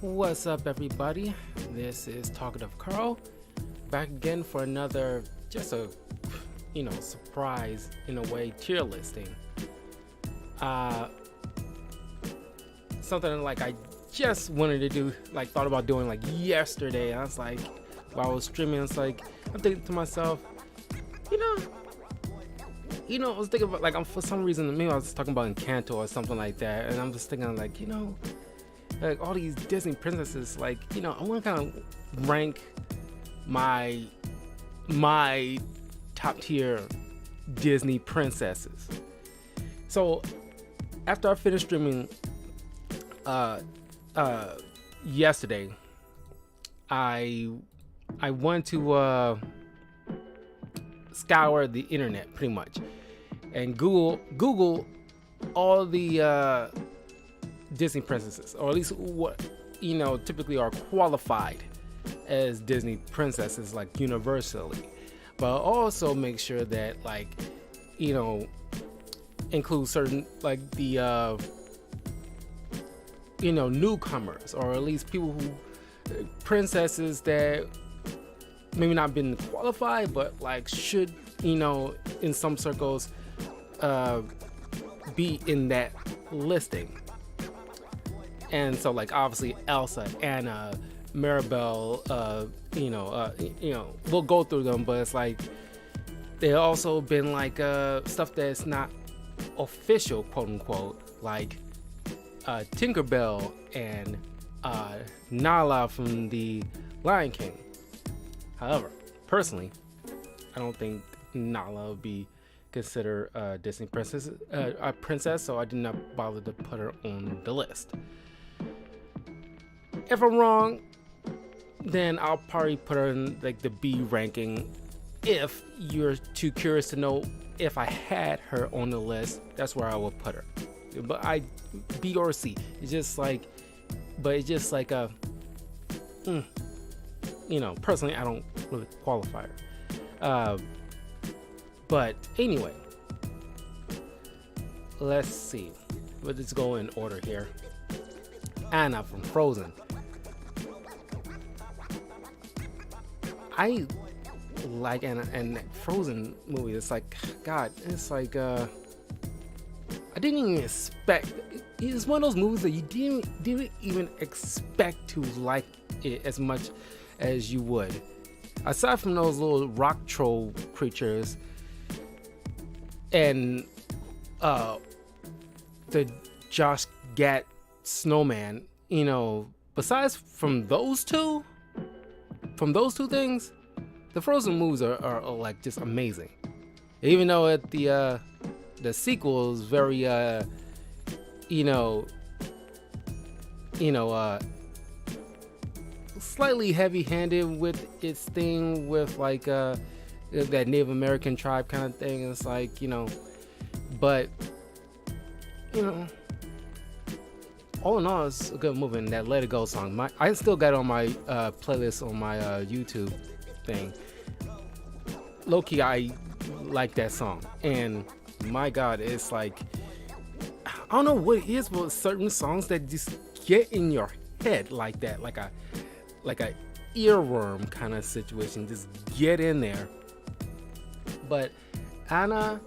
What's up, everybody? This is Talkative Carl, back again for another, just a, surprise in a way tier listing. Something like I just wanted to do, thought about doing yesterday. I was like, while I was streaming, it's like I'm thinking to myself, I was thinking about for some reason maybe I was talking about Encanto or something like that, and I'm just thinking all these Disney princesses, I want to kind of rank my top tier Disney princesses. So after I finished streaming yesterday, I went to scour the internet pretty much and Google all the Disney princesses, or at least what typically are qualified as Disney princesses universally, but also make sure that include certain the newcomers, or at least people who princesses that maybe not been qualified but should in some circles be in that listing. And so obviously Elsa, Anna, Maribel, we'll go through them, but it's there also been stuff that's not official, quote unquote, Tinkerbell and Nala from the Lion King. However, personally, I don't think Nala would be considered a Disney princess, so I did not bother to put her on the list. If I'm wrong, then I'll probably put her in the B ranking. If you're too curious to know if I had her on the list, that's where I will put her. But B or C. It's just personally, I don't really qualify her. But anyway, let's see. Let's go in order here. Anna from Frozen. I like Anna, and that Frozen movie. It's God. It's I didn't even expect. It's one of those movies that you didn't even expect to like it as much as you would. Aside from those little rock troll creatures and the Josh Gad snowman, besides from those two things, the Frozen movies are just amazing. Even though the sequel is very slightly heavy-handed with its thing with that Native American tribe kind of thing. It's but all in all, it's a good movie. And that Let It Go song, I still got it on my playlist on my YouTube thing. Low-key, I like that song, and my God, it's I don't know what it is, but certain songs that just get in your head like that, like a earworm kind of situation, just get in there. But Anna,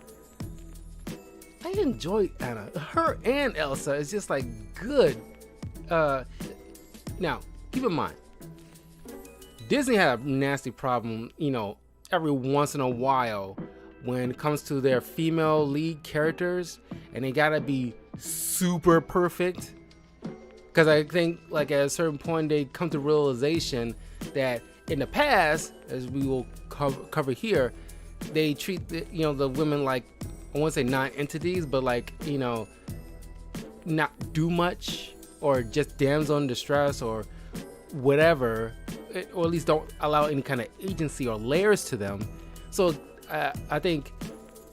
I enjoy Anna. Her and Elsa is just good. Now, keep in mind, Disney had a nasty problem, every once in a while when it comes to their female lead characters, and they gotta be super perfect. Because I think at a certain point they come to realization that in the past, as we will cover here, they treat the women I won't say non-entities, but not do much, or just damsel in distress or whatever, or at least don't allow any kind of agency or layers to them. So I think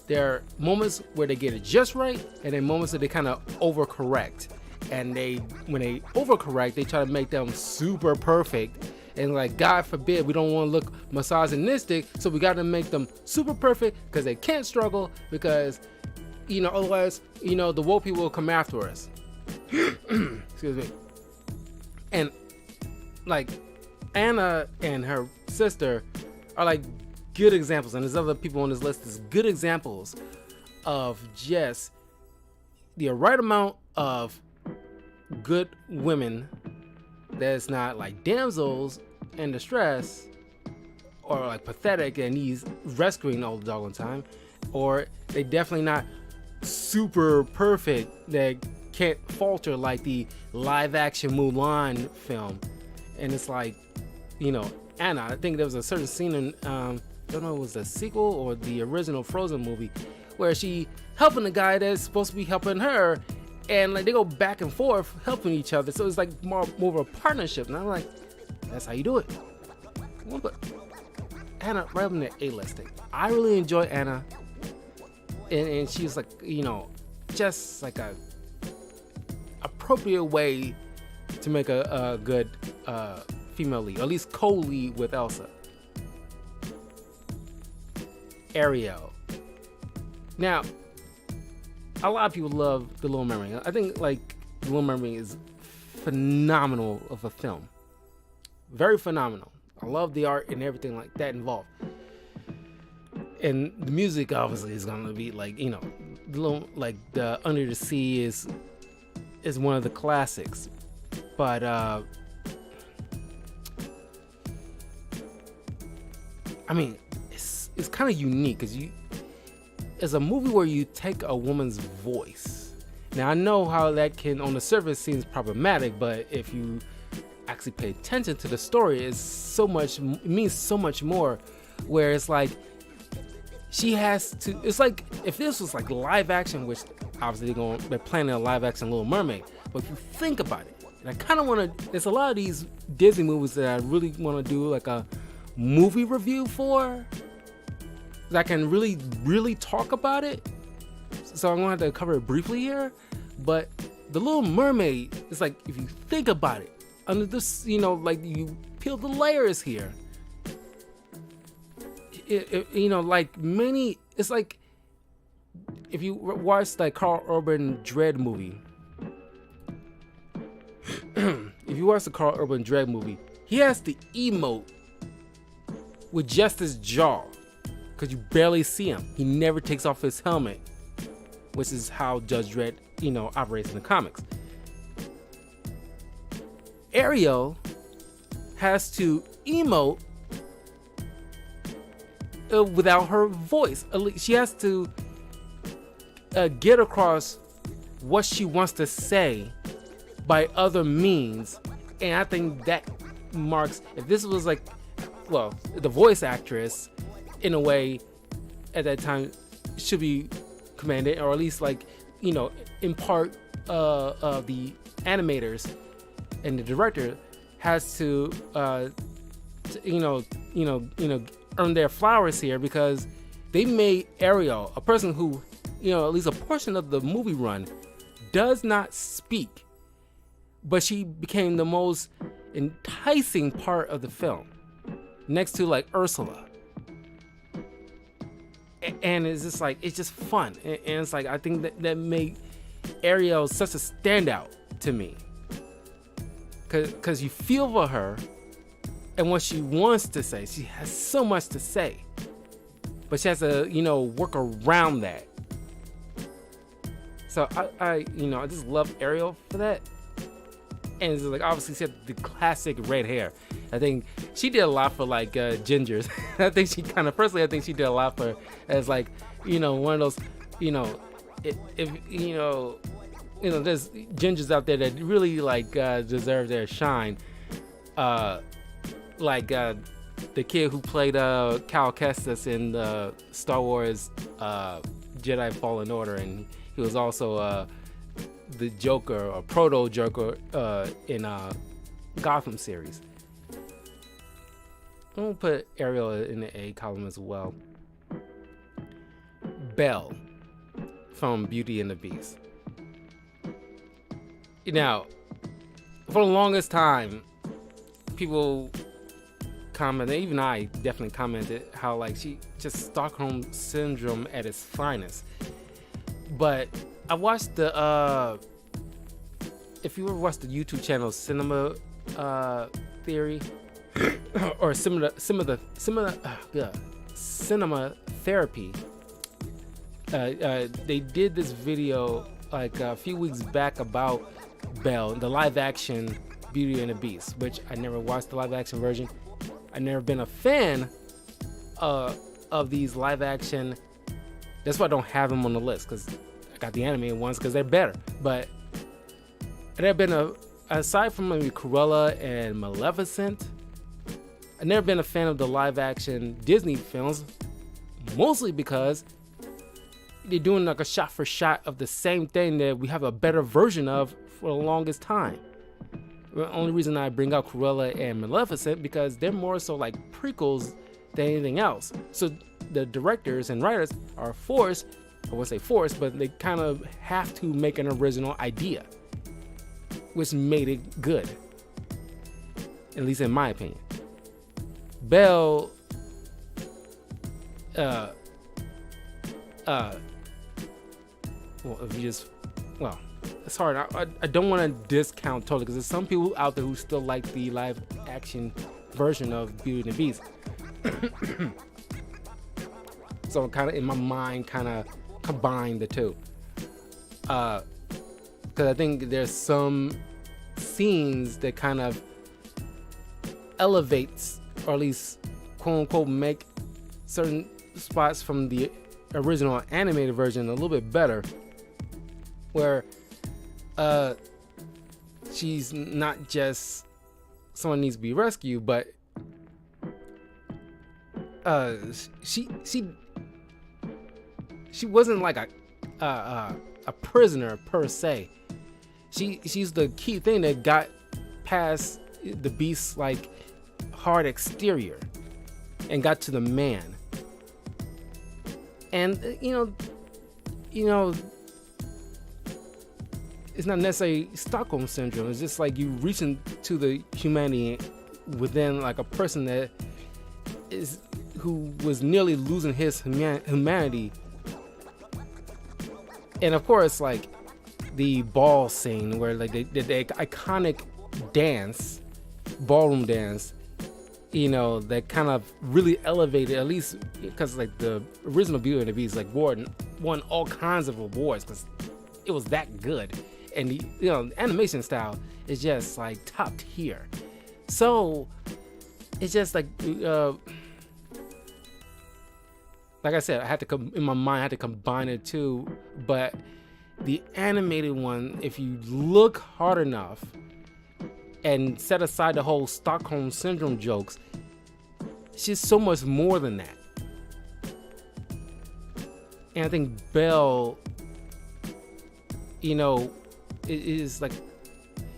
there are moments where they get it just right, and then moments that they kind of overcorrect. And when they overcorrect, they try to make them super perfect. And God forbid, we don't want to look misogynistic, so we got to make them super perfect because they can't struggle, because otherwise the woke people will come after us. Excuse me. And like Anna and her sister are like good examples, and there's other people on this list as good examples of just the right amount of good women that's not like damsels in distress or like pathetic and he's rescuing all the doggone time, or they definitely not super perfect that can't falter like the live action Mulan film. And it's like, you know, Anna, I think there was a certain scene in I don't know if it was the sequel or the original Frozen movie where she helping the guy that's supposed to be helping her, and like they go back and forth helping each other, so it's like more of a partnership. And I'm like, that's how you do it. We'll put Anna right up in the A-listing. I really enjoy Anna, and she's like, you know, just like a appropriate way to make a good female lead, or at least co-lead with Elsa. Ariel. Now, a lot of people love The Little Mermaid. I think like The Little Mermaid is phenomenal of a film. Very phenomenal. I love the art and everything like that involved. And the music obviously is gonna be like, you know, the Under the Sea is one of the classics. But I mean, it's kind of unique because it's a movie where you take a woman's voice. Now I know how that can on the surface seems problematic, but if you actually pay attention to the story, it means so much more. Where it's like she has to, it's like if this was like live action, which obviously they're planning a live action Little Mermaid, but if you think about it, and I kind of want to, there's a lot of these Disney movies that I really want to do like a movie review for, that I can really talk about it. So I'm gonna have to cover it briefly here. But The Little Mermaid is like, if you think about it, under this, you know, like you peel the layers here, you know, like many, it's like if you watch like Carl Urban Dread movie, if you watch the Carl Urban Dread movie, he has to emote with just his jaw because you barely see him. He never takes off his helmet, which is how Judge Dredd, you know, operates in the comics. Ariel has to emote without her voice. She has to get across what she wants to say by other means. And I think that marks, if this was like, well, the voice actress in a way at that time should be commanded, or at least like, you know, in part the animators and the director has to earn their flowers here, because they made Ariel, a person who, you know, at least a portion of the movie run does not speak, but she became the most enticing part of the film, next to like Ursula. And it's just like, it's just fun, and it's like, I think that made Ariel such a standout to me, because you feel for her and what she wants to say. She has so much to say, but she has to, you know, work around that. So I just love Ariel for that. And it's like, obviously she had the classic red hair. I think she did a lot for like gingers. I think she did a lot for, as like, you know, one of those, you know, if you know, there's gingers out there that really like deserve their shine. Like the kid who played Cal Kestis in the Star Wars Jedi Fallen Order, and he was also the Joker or Proto Joker in Gotham series. I'm gonna put Ariel in the A column as well. Belle from Beauty and the Beast. Now, for the longest time, people commented, even I definitely commented, how like she just Stockholm syndrome at its finest. But I watched the if you ever watched the YouTube channel Cinema theory or cinema therapy. They did this video like a few weeks back about Belle, the live action Beauty and the Beast, which I never watched the live action version. I've never been a fan of these live action. That's why I don't have them on the list, because I got the animated ones because they're better. But I've never been aside from maybe Cruella and Maleficent, I've never been a fan of the live action Disney films, mostly because they're doing like a shot for shot of the same thing that we have a better version of for the longest time. The only reason I bring out Cruella and Maleficent because they're more so like prequels than anything else. So the directors and writers are forced, I won't say forced, but they kind of have to make an original idea, which made it good, at least in my opinion. Belle, well, if you just, well, it's hard. I don't want to discount totally because there's some people out there who still like the live action version of Beauty and the Beast. So kind of in my mind, kind of combine the two. Because I think there's some scenes that kind of elevates, or at least quote unquote make certain spots from the original animated version a little bit better, where she's not just someone needs to be rescued, but she wasn't like a prisoner per se. She's the key thing that got past the beast's like hard exterior and got to the man. And you know, it's not necessarily Stockholm syndrome. It's just like you reach into the humanity within like a person that who was nearly losing his humanity. And of course, like the ball scene where like the iconic dance, ballroom dance, you know, that kind of really elevated, at least because like the original Beauty and the Beast like won all kinds of awards because it was that good. And the, you know, the animation style is just like top tier. So it's just like I said, I had to in my mind I had to combine it too. But the animated one, if you look hard enough and set aside the whole Stockholm syndrome jokes, it's just so much more than that. And I think Belle, you know, is like,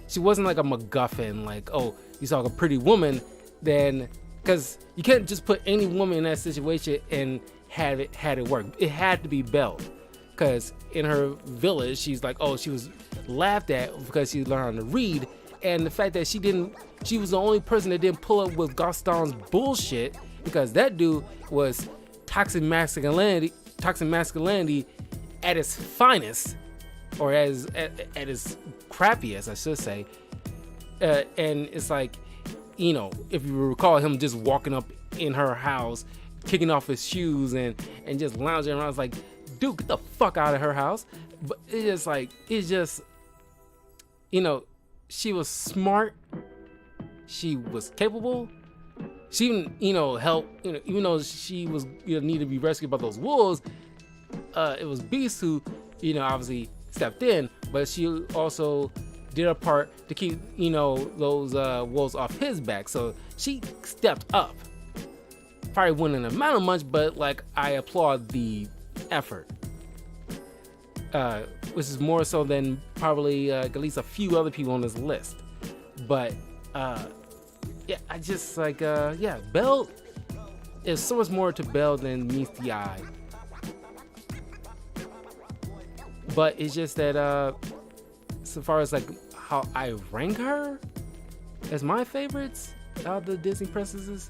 she wasn't like a MacGuffin, like, oh, you saw a pretty woman, then, because you can't just put any woman in that situation and had it work. It had to be Belle, because in her village, she's like, oh, she was laughed at because she learned how to read, and the fact that she was the only person that didn't pull up with Gaston's bullshit, because that dude was toxic masculinity at its finest, or at its crappiest, I should say. And it's like, you know, if you recall him just walking up in her house, kicking off his shoes and just lounging around, it's like, dude, get the fuck out of her house. But it's just, you know, she was smart, she was capable, she even, you know, helped, you know, even though she was, you know, needed to be rescued by those wolves, it was Beast who, you know, obviously stepped in, but she also did her part to keep, you know, those wolves off his back. So she stepped up. Probably wouldn't amount to much, but like, I applaud the effort, which is more so than probably at least a few other people on this list. But yeah, I just like yeah, Belle is so much more to Belle than meets the eye. But it's just that so far as like how I rank her as my favorites out of the Disney princesses,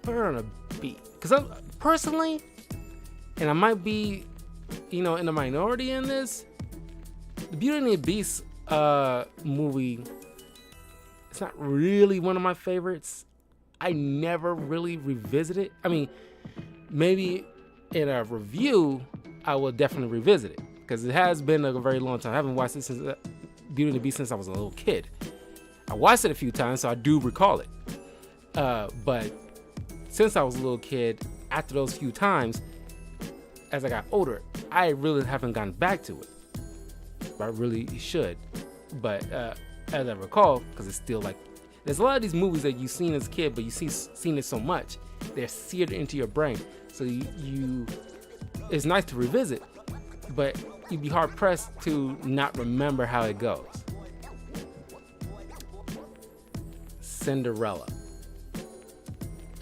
put her on a B. Because I'm personally, and I might be, you know, in the minority in this, the Beauty and the Beast movie It's not really one of my favorites. I never really revisit it. I mean, maybe in a review, I will definitely revisit it because it has been a very long time. I haven't watched it since Beauty and the Beast since I was a little kid. I watched it a few times, so I do recall it. But since I was a little kid, after those few times, as I got older, I really haven't gone back to it. But I really should. But as I recall, because it's still like, there's a lot of these movies that you've seen as a kid, but you've seen it so much, they're seared into your brain. So you it's nice to revisit, but you'd be hard pressed to not remember how it goes. Cinderella,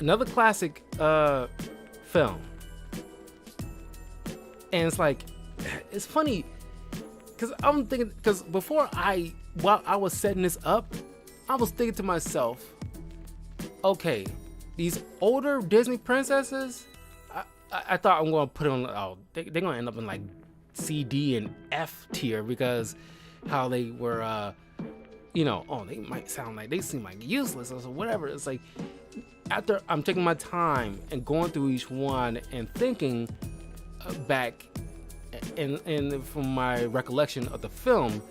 another classic film, and it's like, it's funny because I'm thinking, because while I was setting this up, I was thinking to myself, okay, these older Disney princesses, I thought I'm going to put them on, they're going to end up in like C, D, and F tier because how they were, they might sound like, they seem like useless or whatever. It's like, after I'm taking my time and going through each one and thinking back and from my recollection of the film,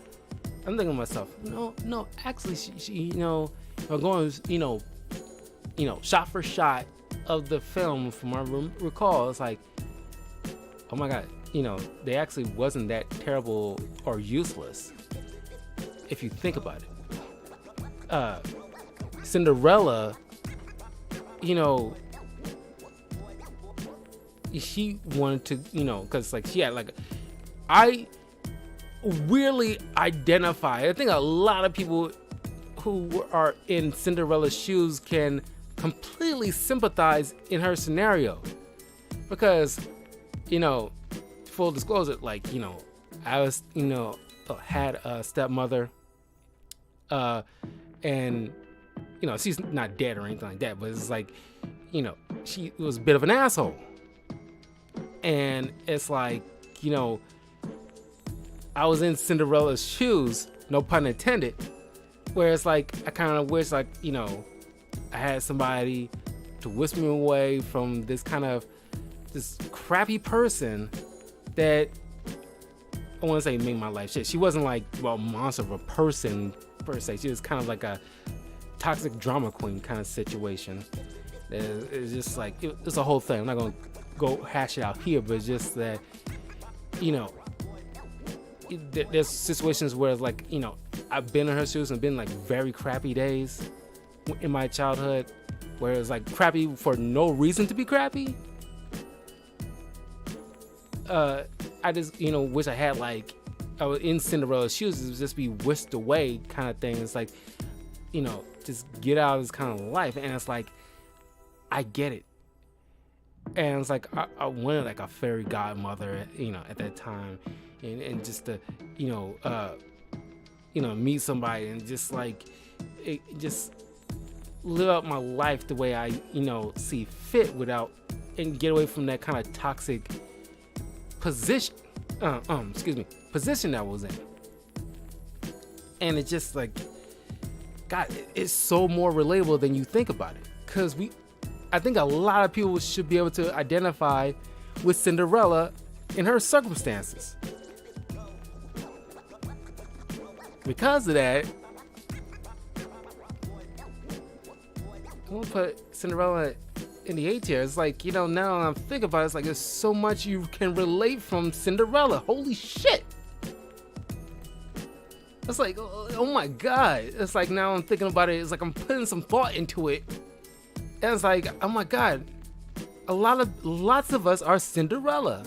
I'm thinking to myself, no, actually, she if I'm going, shot for shot of the film from my recall, it's like, oh my God, they actually wasn't that terrible or useless if you think about it. Cinderella, she wanted to, because like she had like, I weirdly identify. I think a lot of people who are in Cinderella's shoes can completely sympathize in her scenario because, full disclosure, like, I was, had a stepmother, and, she's not dead or anything like that, but it's like, she was a bit of an asshole. And it's like, I was in Cinderella's shoes, no pun intended, where it's like, I kind of wish, like, I had somebody to whisk me away from this crappy person that, I want to say, made my life shit. She wasn't like, a monster of a person per se. She was kind of like a toxic drama queen kind of situation. It's just like, it's a whole thing. I'm not going to go hash it out here, but it's just that, there's situations where it's like, I've been in her shoes and been like very crappy days in my childhood where it's like crappy for no reason to be crappy. I just, wish I had like, I was in Cinderella's shoes, it would just be whisked away kind of thing. It's like, just get out of this kind of life. And it's like, I get it. And it's like, I wanted like a fairy godmother, at that time. And just to, meet somebody and just like, just live out my life the way I, see fit without, and get away from that kind of toxic position that I was in. And it's just like, God, it's so more relatable than you think about it. Because I think a lot of people should be able to identify with Cinderella in her circumstances. Because of that, I'm gonna put Cinderella in the A tier. It's like, now I'm thinking about it, it's like there's so much you can relate from Cinderella. Holy shit. It's like, oh my God. It's like, now I'm thinking about it, it's like I'm putting some thought into it. And it's like, oh my God, lots of us are Cinderella.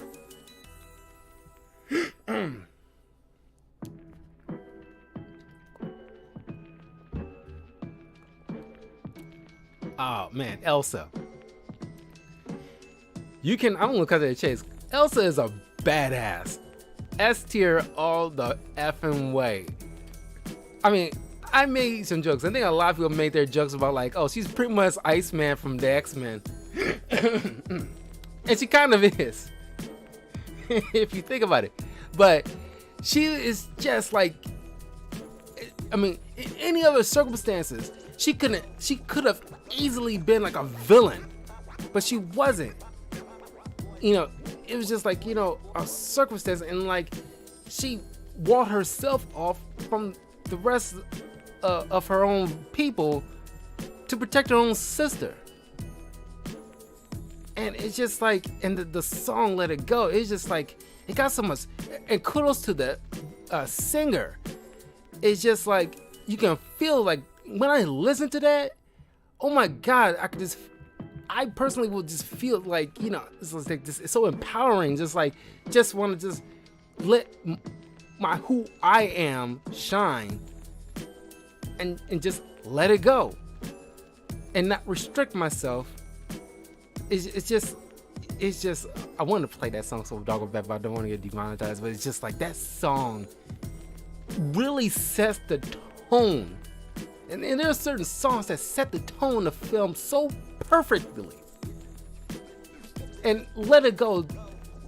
Oh man, Elsa. I'm gonna cut to the chase. Elsa is a badass. S tier all the effing way. I mean, I made some jokes. I think a lot of people made their jokes about like, oh, she's pretty much Iceman from the X-Men. And she kind of is. If you think about it. But she is just like, I mean, in any other circumstances, she could have easily been like a villain, but she wasn't. You know, it was just like, you know, a circumstance, and like she walled herself off from the rest of her own people to protect her own sister. And it's just like, and the song "Let It Go," it's just like, it got so much, and kudos to the singer. It's just like, you can feel like, when I listen to that, oh my God, I personally will just feel like, you know, it's like this, it's so empowering. Just like, just want to just let my who I am shine, and just let it go, and not restrict myself. It's just, I want to play that song so doggone bad, but I don't want to get demonetized. But it's just like, that song really sets the tone. And there are certain songs that set the tone of film so perfectly. And Let It Go,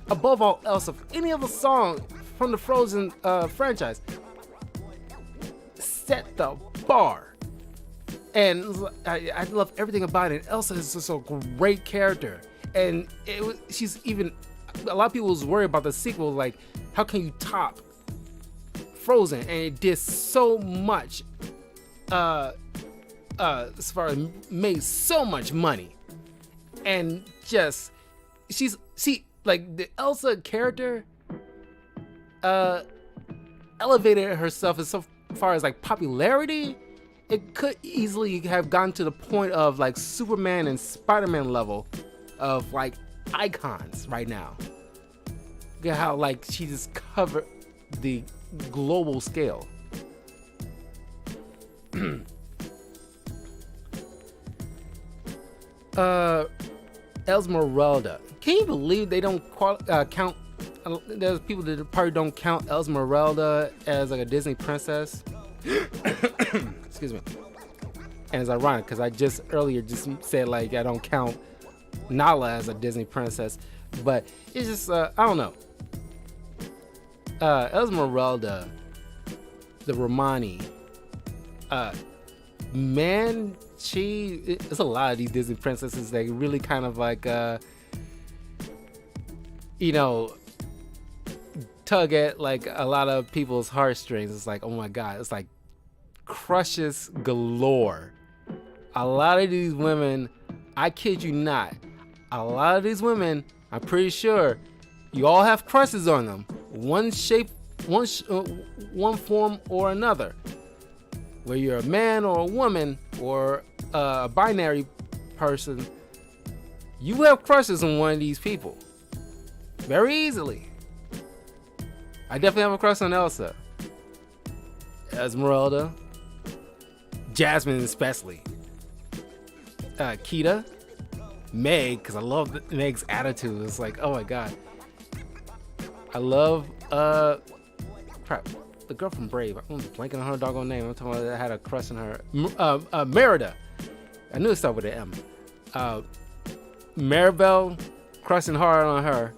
above all else, of any other song from the Frozen franchise, set the bar. And I love everything about it. Elsa is just a great character. And she's even, a lot of people was worried about the sequel, like, how can you top Frozen? And it did so much, as far as made so much money. And just, like, the Elsa character elevated herself as so far as like popularity. It could easily have gone to the point of like Superman and Spider-Man level of like icons right now. Look at how like she just covered the global scale. Esmeralda. Can you believe they don't count? There's people that probably don't count Esmeralda as like a Disney princess. Excuse me. And it's ironic because I just earlier just said like I don't count Nala as a Disney princess, but it's just I don't know. Esmeralda, the Romani, man, it's a lot of these Disney princesses that really kind of like you know, tug at like a lot of people's heartstrings. It's like, oh my God, it's like crushes galore. A lot of these women, I kid you not, a lot of these women, I'm pretty sure you all have crushes on them, one shape, one form or another. Whether you're a man or a woman or a binary person, you have crushes on one of these people very easily. I definitely have a crush on Elsa, Esmeralda, Jasmine especially, Kita, Meg, because I love Meg's attitude. It's like, oh my God. I love crap, the girl from Brave. I'm blanking on her doggone name. I'm talking about I had a crush on her. Merida. I knew it started with an M. Maribel, crushing hard on her.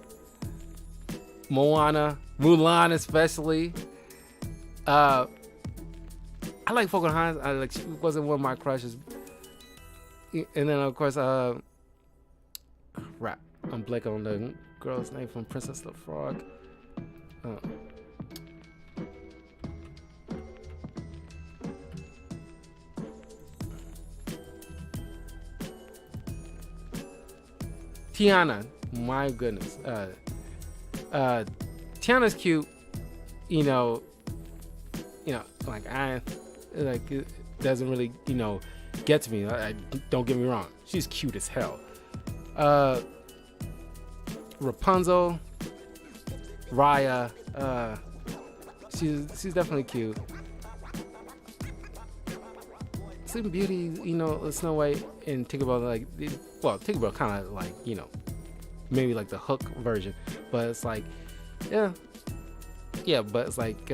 Moana, Mulan especially. I like Pocahontas. She wasn't one of my crushes. And then of course, crap, I'm blanking on the girl's name from Princess the Frog. Tiana, my goodness. Tiana's cute, you know, like it doesn't really, get to me. Don't get me wrong, she's cute as hell. Rapunzel, Raya, she's definitely cute. Sleeping Beauty, Snow White and Tinkerbell, Tinkerbell kind of like, maybe like the Hook version, but it's like, yeah, but it's like,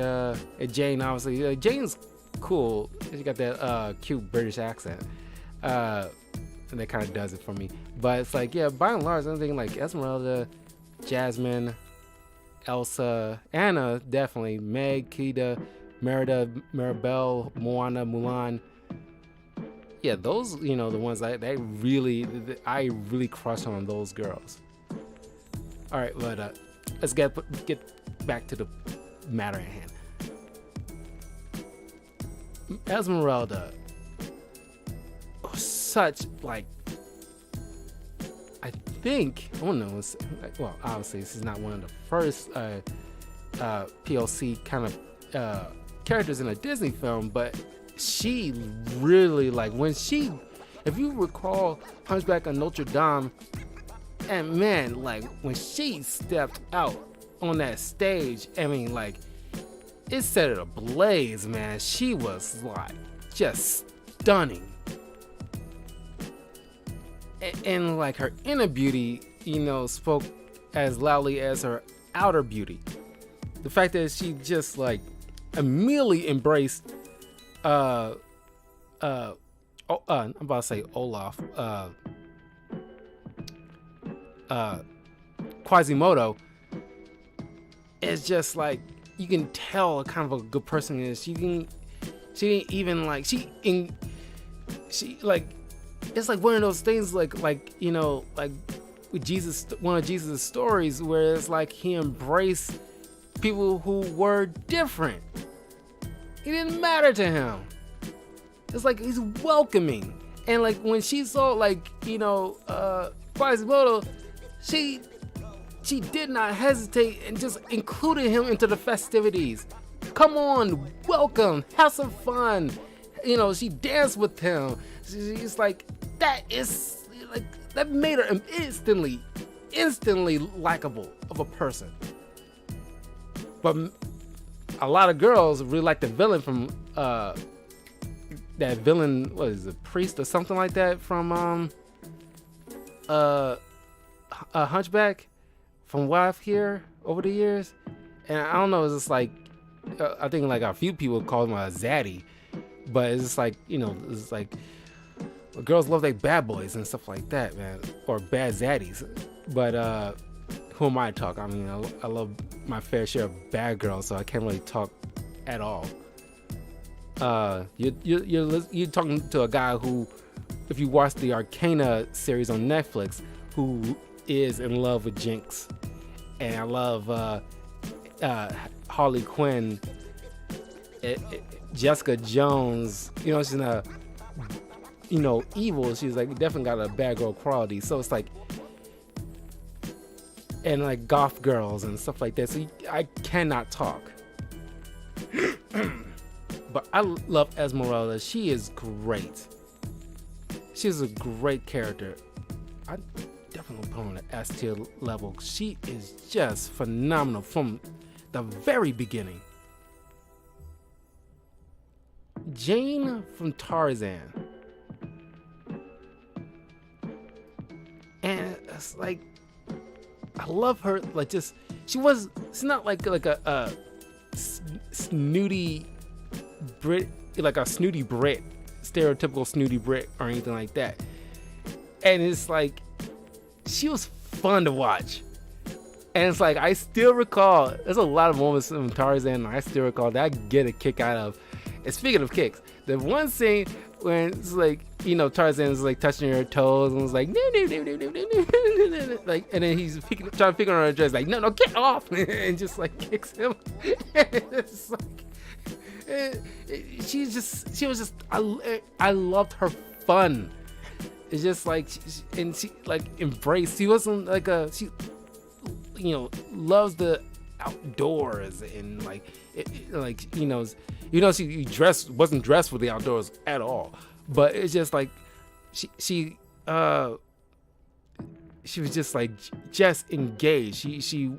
Jane, obviously, Jane's cool. She got that cute British accent, and that kind of does it for me. But it's like, yeah, by and large, I'm thinking like Esmeralda, Jasmine, Elsa, Anna, definitely, Meg, Kita, Merida, Maribel, Moana, Mulan. Yeah, those, the ones I really crush on those girls. All right, but let's get back to the matter at hand. Esmeralda, such like, I think, I don't know, well, obviously this is not one of the first POC kind of characters in a Disney film, but she really, like, if you recall Hunchback of Notre Dame, and man, like, when she stepped out on that stage, I mean, like, it set it ablaze, man. She was like just stunning, and like her inner beauty, spoke as loudly as her outer beauty. The fact that she just like immediately embraced I'm about to say Olaf, Quasimodo, is just like, you can tell what kind of a good person is. She didn't even like, she like, it's like one of those things like like with Jesus, one of Jesus' stories where it's like he embraced people who were different. It didn't matter to him. It's like he's welcoming. And like when she saw Quasimodo, she did not hesitate and just included him into the festivities. Come on, welcome, have some fun. She danced with him. She's like, that made her instantly likable of a person. But a lot of girls really like the villain from that villain, what is it, priest or something like that from Hunchback, from what I've heard over the years. And I don't know, it's just like, I think like a few people call him a zaddy, but it's just like, it's like, girls love like bad boys and stuff like that, man, or bad zaddies. But who am I to talk? I mean, I love my fair share of bad girls, so I can't really talk at all. You're talking to a guy who, if you watch the Arcana series on Netflix, who is in love with Jinx, and I love Harley Quinn, Jessica Jones. She's not, evil. She's like definitely got a bad girl quality. So it's like, and like goth girls and stuff like that. So I cannot talk. But I love Esmeralda. She is great. She's a great character. I definitely put her on the S tier level. She is just phenomenal from the very beginning. Jane from Tarzan. And it's like, I love her. Like, just, she's not like a snooty Brit, like a snooty Brit, stereotypical snooty Brit or anything like that. And it's like, she was fun to watch. And it's like, I still recall, there's a lot of moments in Tarzan I still recall that I get a kick out of. And speaking of kicks, the one scene when it's like, Tarzan's like touching her toes and was like, no, like, and then he's trying to pick on her dress, like, no, get off, and just like kicks him. It's like, she was just, I loved her fun. It's just like, and she like embraced. She wasn't like she loves the outdoors and like, she wasn't dressed for the outdoors at all. But it's just like, she was just like, just engaged. She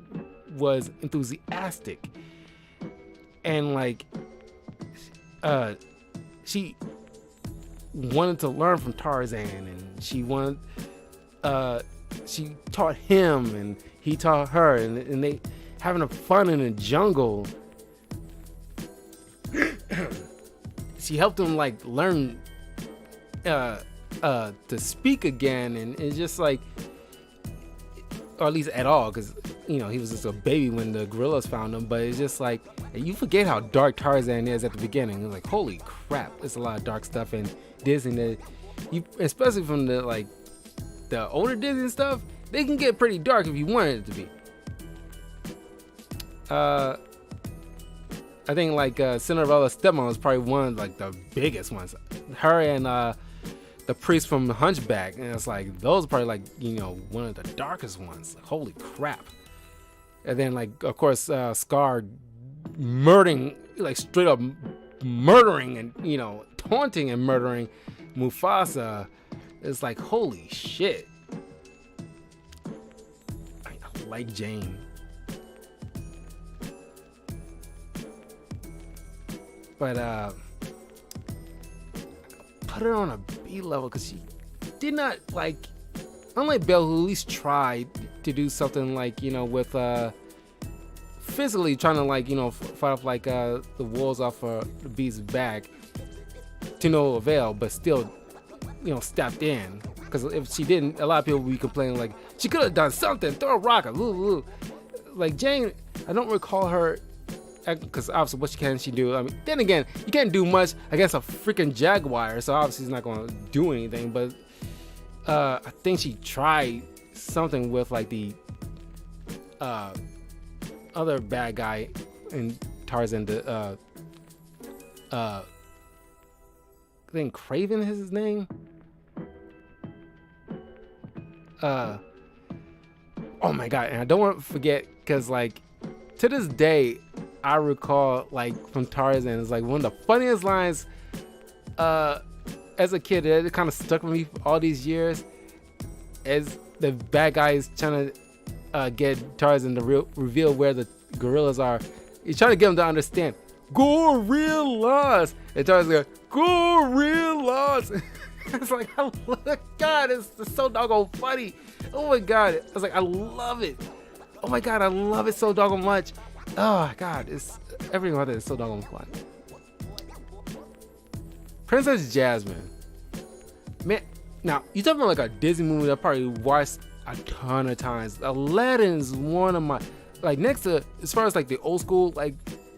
was enthusiastic, and like, she wanted to learn from Tarzan, and she taught him, and he taught her, and they having a fun in the jungle. She helped him like learn to speak again, and it's just like, or at least at all, because he was just a baby when the gorillas found him. But it's just like, you forget how dark Tarzan is at the beginning. It's like, holy crap, there's a lot of dark stuff in Disney that especially from the older Disney stuff, they can get pretty dark if you wanted it to be. I think Cinderella's stepmom was probably one of the biggest ones. Her and the priest from Hunchback, and it's like those are probably one of the darkest ones. Holy crap! And then of course Scar murdering, straight up murdering and taunting and murdering Mufasa. It's like, holy shit. I like Jane. But put her on a B level because she did not unlike Belle, who at least tried to do something with physically trying to fight off the wolves off the beast's back to no avail, but still stepped in. Because if she didn't, a lot of people would be complaining she could have done something, throw a rock, Jane, I don't recall her, because obviously what can she do? I mean, then again, you can't do much against a freaking jaguar, so obviously she's not going to do anything. But I think she tried something with the other bad guy in Tarzan. I think Craven is his name. Oh my god! And I don't want to forget, because to this day, I recall from Tarzan, it's one of the funniest lines as a kid. It kind of stuck with me for all these years. As the bad guy is trying to get Tarzan to reveal where the gorillas are, he's trying to get him to understand gorillas, and Tarzan goes gorillas. It's God, it's so doggone funny. Oh my god, I was I love it. Oh my god, I love it so doggone much. Oh god, it's everything about it is so doggone fun. Princess Jasmine, man. Now you talking about a Disney movie that I probably watched a ton of times. Aladdin's one of my next to, as far as the old school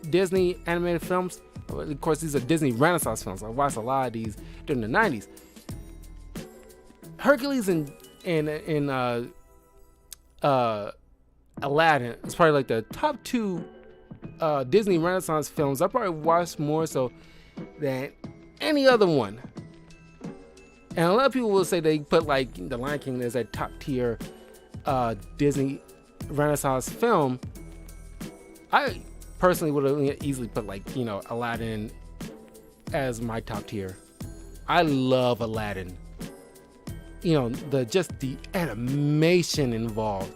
Disney animated films. Of course, these are Disney Renaissance films. I watched a lot of these during the 90s. Hercules and Aladdin is probably the top two Disney Renaissance films I probably watched more so than any other one. And a lot of people will say they put The Lion King as a top tier Disney Renaissance film. I personally would have easily put Aladdin as my top tier. I love Aladdin. The animation involved.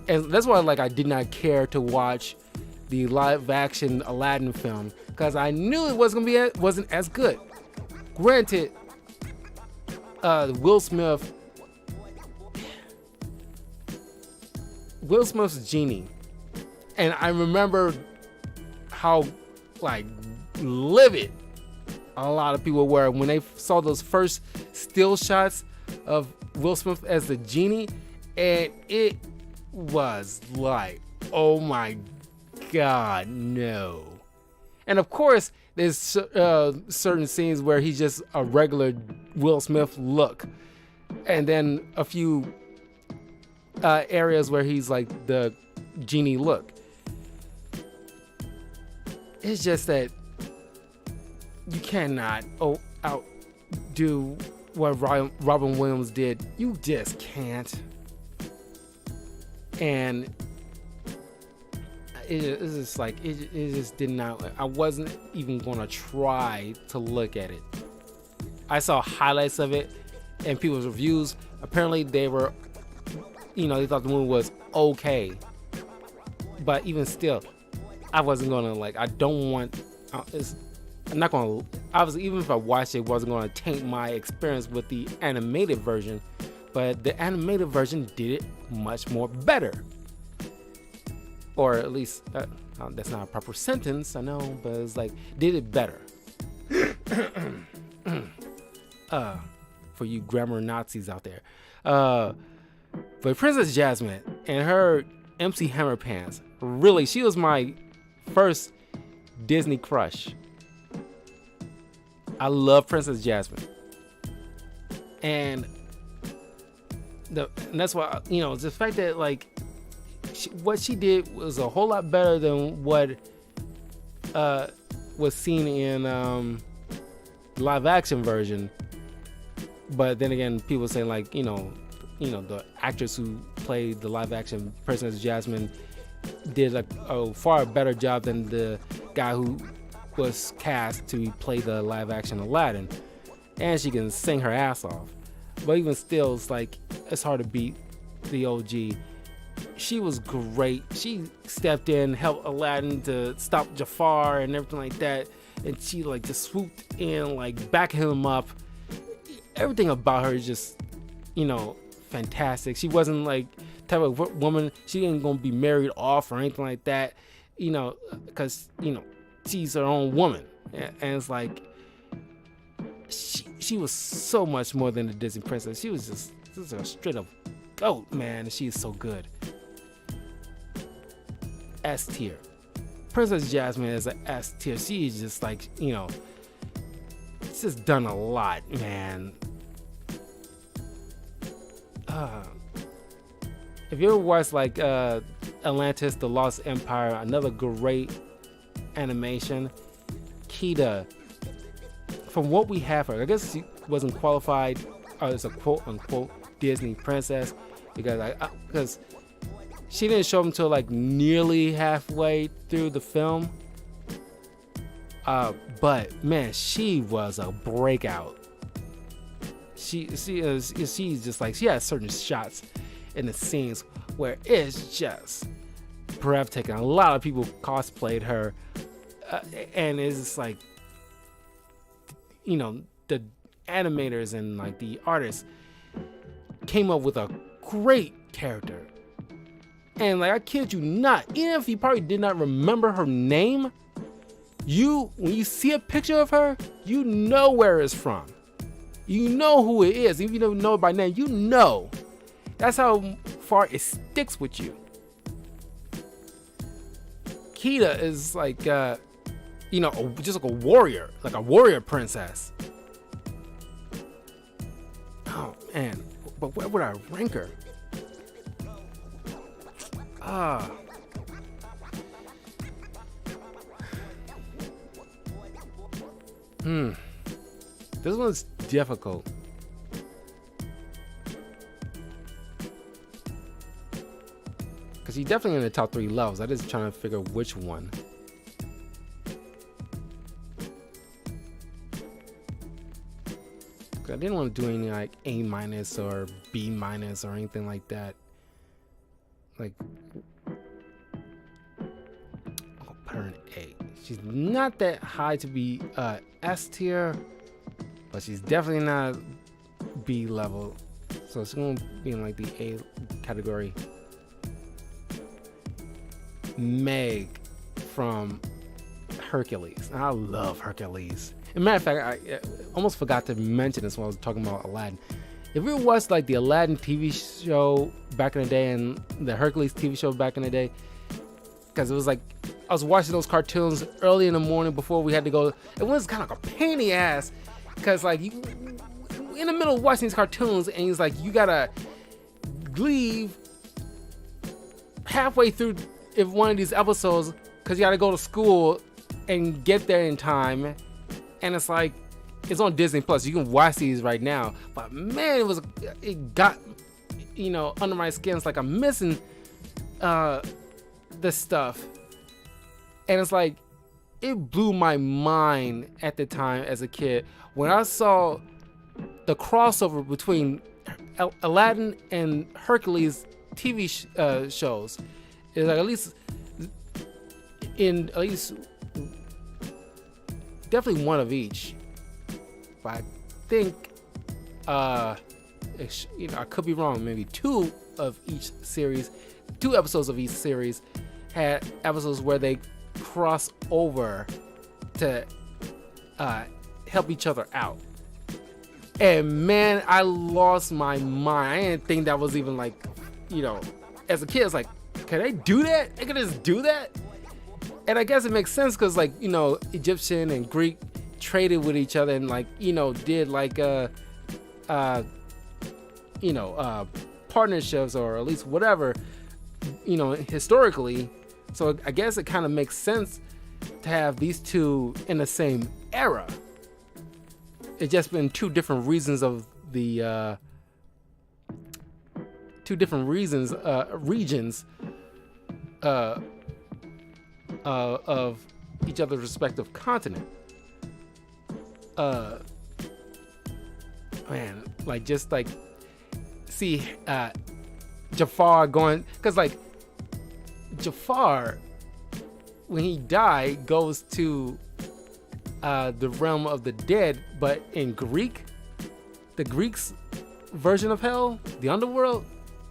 And that's why I did not care to watch the live action Aladdin film, because I knew it wasn't as good. Granted, Will Smith's genie, and I remember how livid a lot of people were when they saw those first still shots of Will Smith as the genie, and it was oh my god, no. And of course there's certain scenes where he's just a regular Will Smith look, and then a few areas where he's the genie look. It's just that you cannot outdo what Robin Williams did. You just can't. And it's just it just did not. I wasn't even gonna try to look at it. I saw highlights of it and people's reviews. Apparently they were, they thought the movie was okay, but even still, I wasn't gonna I don't want. I'm not gonna. Obviously, even if I watched it, wasn't gonna taint my experience with the animated version. But the animated version did it much more better. Or at least, that's not a proper sentence, I know, but it's did it better. For you grammar Nazis out there. But Princess Jasmine and her MC Hammerpants. Really, she was my first Disney crush. I love Princess Jasmine. And that's why, the fact that like what she did was a whole lot better than what was seen in live action version. But then again, people saying like, the actress who played the live action Princess Jasmine did a far better job than the guy who was cast to play the live action Aladdin. And she can sing her ass off. But even still, it's hard to beat the OG. She was great. She stepped in, helped Aladdin to stop Jafar and everything like that. And she just swooped in, backing him up. Everything about her is just, fantastic. She wasn't type of woman. She ain't gonna be married off or anything like that. Because she's her own woman, and it's she was so much more than a Disney princess. She was just a straight up goat, man. She is so good. S tier. Princess Jasmine is an S tier. She's just it's just done a lot, man. If you ever watched Atlantis, The Lost Empire, another great animation. Kida, from what we have her, I guess she wasn't qualified as a quote unquote Disney princess because she didn't show up until nearly halfway through the film. But man, she was a breakout. She's just she has certain shots in the scenes where it's just breathtaking. A lot of people cosplayed her, and it's just the animators and the artists came up with a great character. And I kid you not, even if you probably did not remember her name, when you see a picture of her, you know where it's from. You know who it is. If you don't know it by name, you know. That's how far it sticks with you. Kida is just a warrior, a warrior princess. Oh man, but where would I rank her? This one's difficult. Because she's definitely in the top 3 levels. I'm just trying to figure which one. I didn't want to do any A- or B- or anything like that. I'll put her in A. She's not that high to be S tier, but she's definitely not B level. So it's gonna be in the A category. Meg from Hercules. I love Hercules. As a matter of fact, I almost forgot to mention this when I was talking about Aladdin. If you watched the Aladdin TV show back in the day and the Hercules TV show back in the day, because it was I was watching those cartoons early in the morning before we had to go. It was kind of a pain in the ass because you in the middle of watching these cartoons and it's you gotta leave halfway through if one of these episodes because you gotta go to school and get there in time, and it's it's on Disney Plus. You can watch these right now, but man, it got under my skin. It's I'm missing this stuff, and it's it blew my mind at the time as a kid when I saw the crossover between Aladdin and Hercules TV shows. It's at least definitely one of each. But I think I could be wrong. Maybe 2 of each series, 2 episodes of each series had episodes where they cross over to help each other out. And man, I lost my mind. I didn't think that was even as a kid, it's can they do that? They can just do that? And I guess it makes sense because, like, you know, Egyptian and Greek traded with each other and, like, you know, did like partnerships, or at least whatever, you know, historically. So I guess it kind of makes sense to have these two in the same era. It's just been two different regions of each other's respective continent. Man, like, just like see Jafar going, because like Jafar, when he died, goes to the realm of the dead, but in Greek, the Greeks version of hell, the underworld,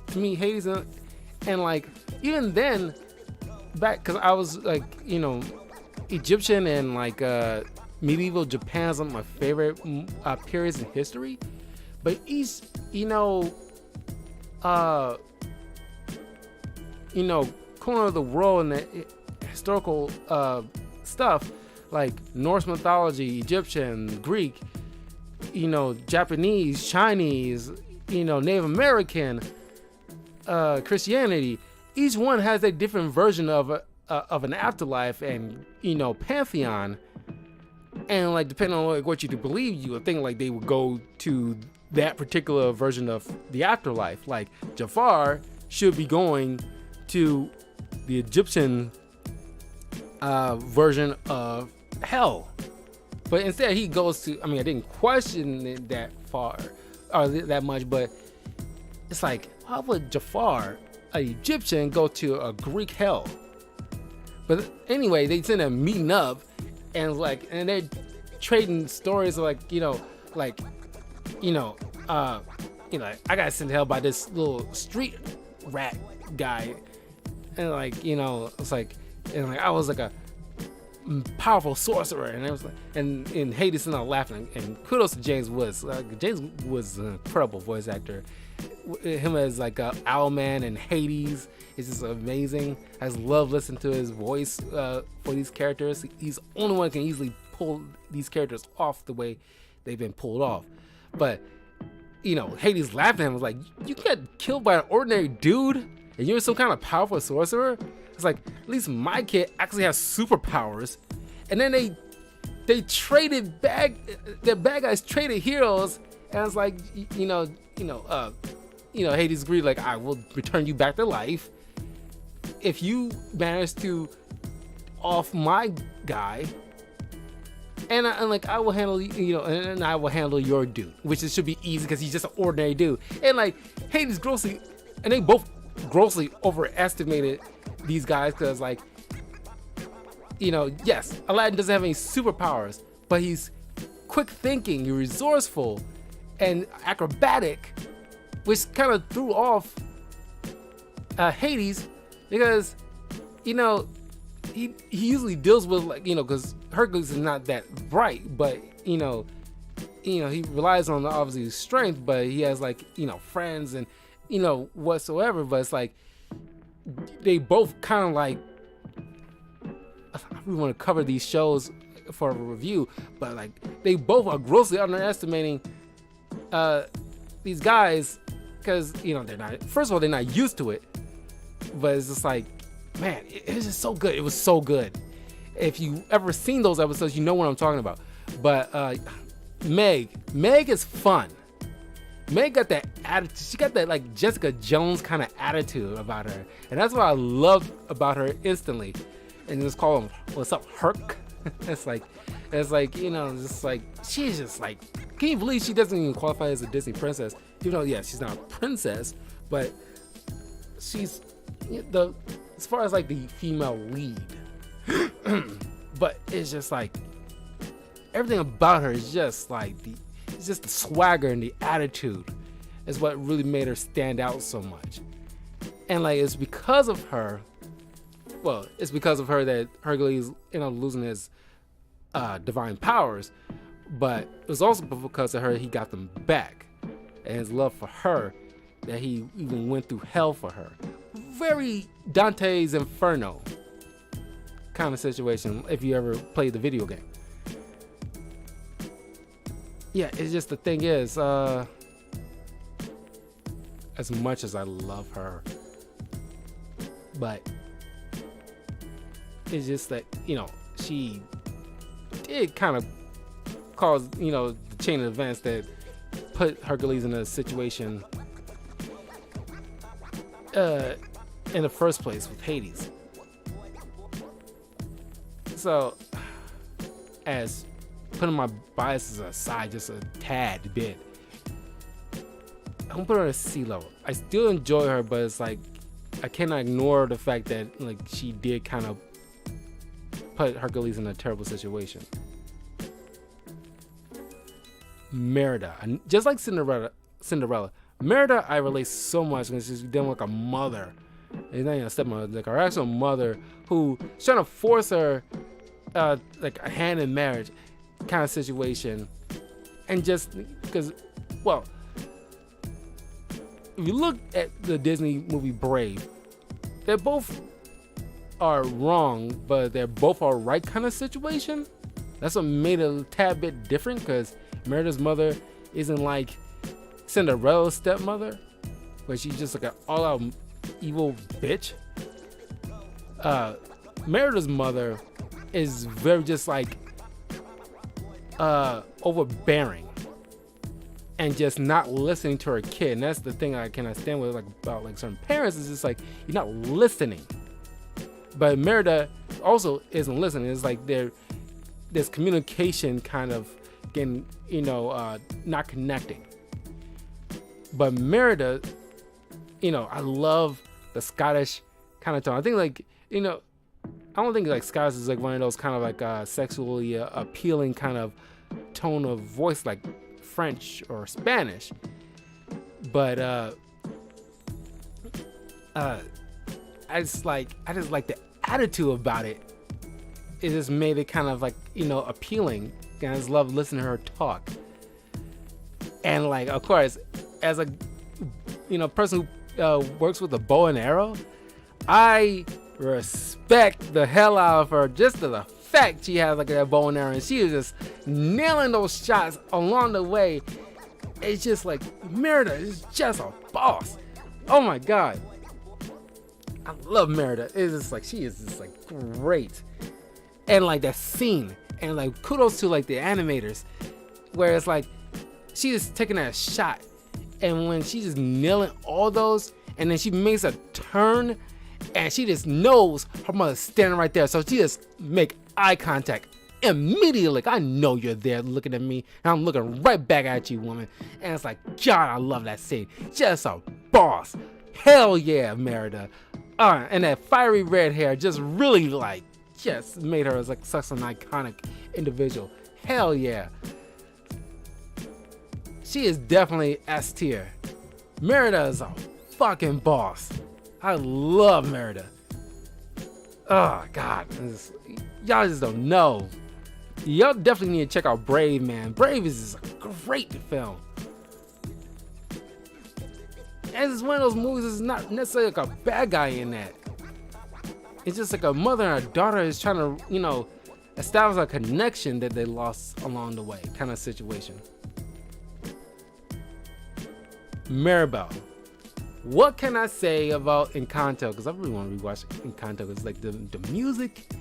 to me, Hades, and like even then, back, because I was like, you know, Egyptian and like medieval Japan is one of my favorite periods in history, but each, corner of the world and the historical stuff, like Norse mythology, Egyptian, Greek, Japanese, Chinese, Native American, Christianity, each one has a different version of an afterlife and pantheon. And like, depending on what you believe, you would think like they would go to that particular version of the afterlife. Like Jafar should be going to the Egyptian version of hell, but instead he goes to, I didn't question it that far or that much, but it's like, why would Jafar, an Egyptian, go to a Greek hell? But anyway, they end up meeting up, and they're trading stories of I got sent to hell by this little street rat guy, and it's like, and I was like a powerful sorcerer, and I was like, and Hades and I laughing, and kudos to James Woods. James was an incredible voice actor. Him as like Owlman and Hades is just amazing. I just love listening to his voice for these characters. He's the only one who can easily pull these characters off the way they've been pulled off. But Hades laughed at him, was like, you got killed by an ordinary dude and you're some kind of powerful sorcerer? It's like, at least my kid actually has superpowers. And then they traded the bad guys traded heroes, and it's like, Hades agreed, like, I will return you back to life if you manage to off my guy, and I will handle and I will handle your dude, which should be easy because he's just an ordinary dude. And like Hades they both grossly overestimated these guys, because yes, Aladdin doesn't have any superpowers, but he's quick thinking, he's resourceful, and acrobatic, which kind of threw off Hades, because he usually deals with because Hercules is not that bright, but he relies on obviously strength, but he has friends and whatsoever. But it's like they both kind of like, we want to cover these shows for a review, but like they both are grossly underestimating these guys, because they're not, first of all, they're not used to it, but it's just like, man, it was just so good. It was so good. If you ever seen those episodes, you know what I'm talking about. But Meg is fun. Meg got that attitude. She got that like Jessica Jones kind of attitude about her, and that's what I loved about her instantly. And just call him, what's up, Herc? it's like just like, she's just like, can you believe she doesn't even qualify as a Disney princess? Even though, yeah, she's not a princess, but she's as far as like the female lead. But it's just like everything about her is just like it's just the swagger and the attitude is what really made her stand out so much. And like, it's because of her that Hercules ended up losing his divine powers, but it was also because of her he got them back, and his love for her, that he even went through hell for her. very Dante's Inferno kind of situation if you ever played the video game. Yeah, it's just the thing is, as much as I love her, but it's just that, she did kind of cause, the chain of events that put Hercules in a situation in the first place with Hades. So, as putting my biases aside just a tad bit, I'm gonna put her at a C level. I still enjoy her, but it's like I cannot ignore the fact that like she did kind of put Hercules in a terrible situation. Merida, just like Cinderella, Merida I relate so much because she's dealing with like a mother. It's not even a stepmother, like her actual mother who's trying to force her like a hand in marriage kind of situation. And just because, well, if you look at the Disney movie Brave, they both are wrong, but they're both all right kind of situation. That's what made it a tad bit different, because Merida's mother isn't like Cinderella's stepmother, where she's just like an all-out evil bitch. Merida's mother is very just like overbearing and just not listening to her kid. And that's the thing I cannot stand with, like, about like certain parents, is just like you're not listening. But Merida also isn't listening. It's like there's communication kind of getting, not connecting. But Merida, I love the Scottish kind of tone. I think like, I don't think like Scottish is like one of those kind of like sexually appealing kind of tone of voice like French or Spanish. But I just like the attitude about it. It just made it kind of like, appealing. And I just love listening to her talk. And like, of course, as a person who works with a bow and arrow, I respect the hell out of her just to the fact she has like that bow and arrow, and she is just nailing those shots along the way. It's just like Merida is just a boss. Oh my god, I love Merida. It's just like she is just like great. And like that scene, and like kudos to like the animators, where it's like she's just taking that shot, and when she's just nailing all those, and then she makes a turn, and she just knows her mother's standing right there, so she just make eye contact immediately. Like, I know you're there looking at me, and I'm looking right back at you, woman. And it's like, God, I love that scene. Just a boss. Hell yeah, Merida. And that fiery red hair just really like just made her as like such an iconic individual. Hell yeah. She is definitely S tier. Merida is a fucking boss. I love Merida. Oh god, y'all just don't know. Y'all definitely need to check out Brave, man. Brave is just a great film. And it's one of those movies that's not necessarily like a bad guy in that. It's just like a mother and a daughter is trying to, establish a connection that they lost along the way kind of situation. Maribel. What can I say about Encanto? Because I really want to rewatch Encanto. It's like the music,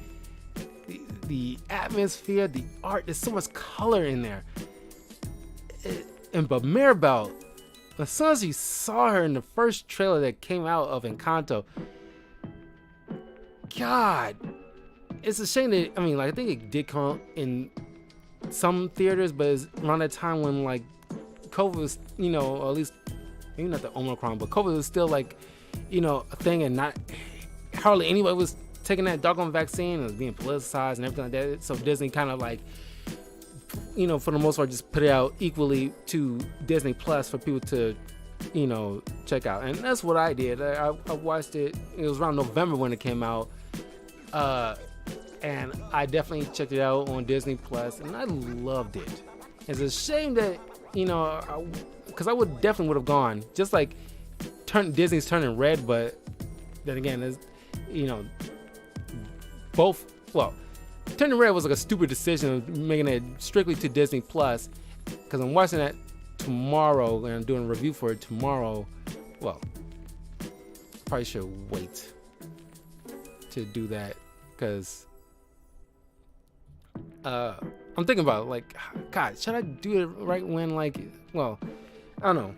the atmosphere, the art. There's so much color in there. But Maribel, as soon as you saw her in the first trailer that came out of Encanto, God, it's a shame that, I think it did come out in some theaters, but it's around that time when like COVID was, or at least maybe not the Omicron, but COVID was still like, a thing, and not hardly anybody was taking that doggone vaccine. It was being politicized and everything like that. So Disney kind of like, for the most part, just put it out equally to Disney Plus for people to, check out. And that's what I did. I watched it. It was around November when it came out. And I definitely checked it out on Disney Plus, and I loved it. It's a shame that, because I definitely would have gone, just like Disney's turning red, but then again, there's, you know, both. Well, Turning Red was like a stupid decision of making it strictly to Disney Plus, because I'm watching that tomorrow and I'm doing a review for it tomorrow. Well, probably should wait to do that, because I'm thinking about, like, God, should I do it right when, like, well, I don't know.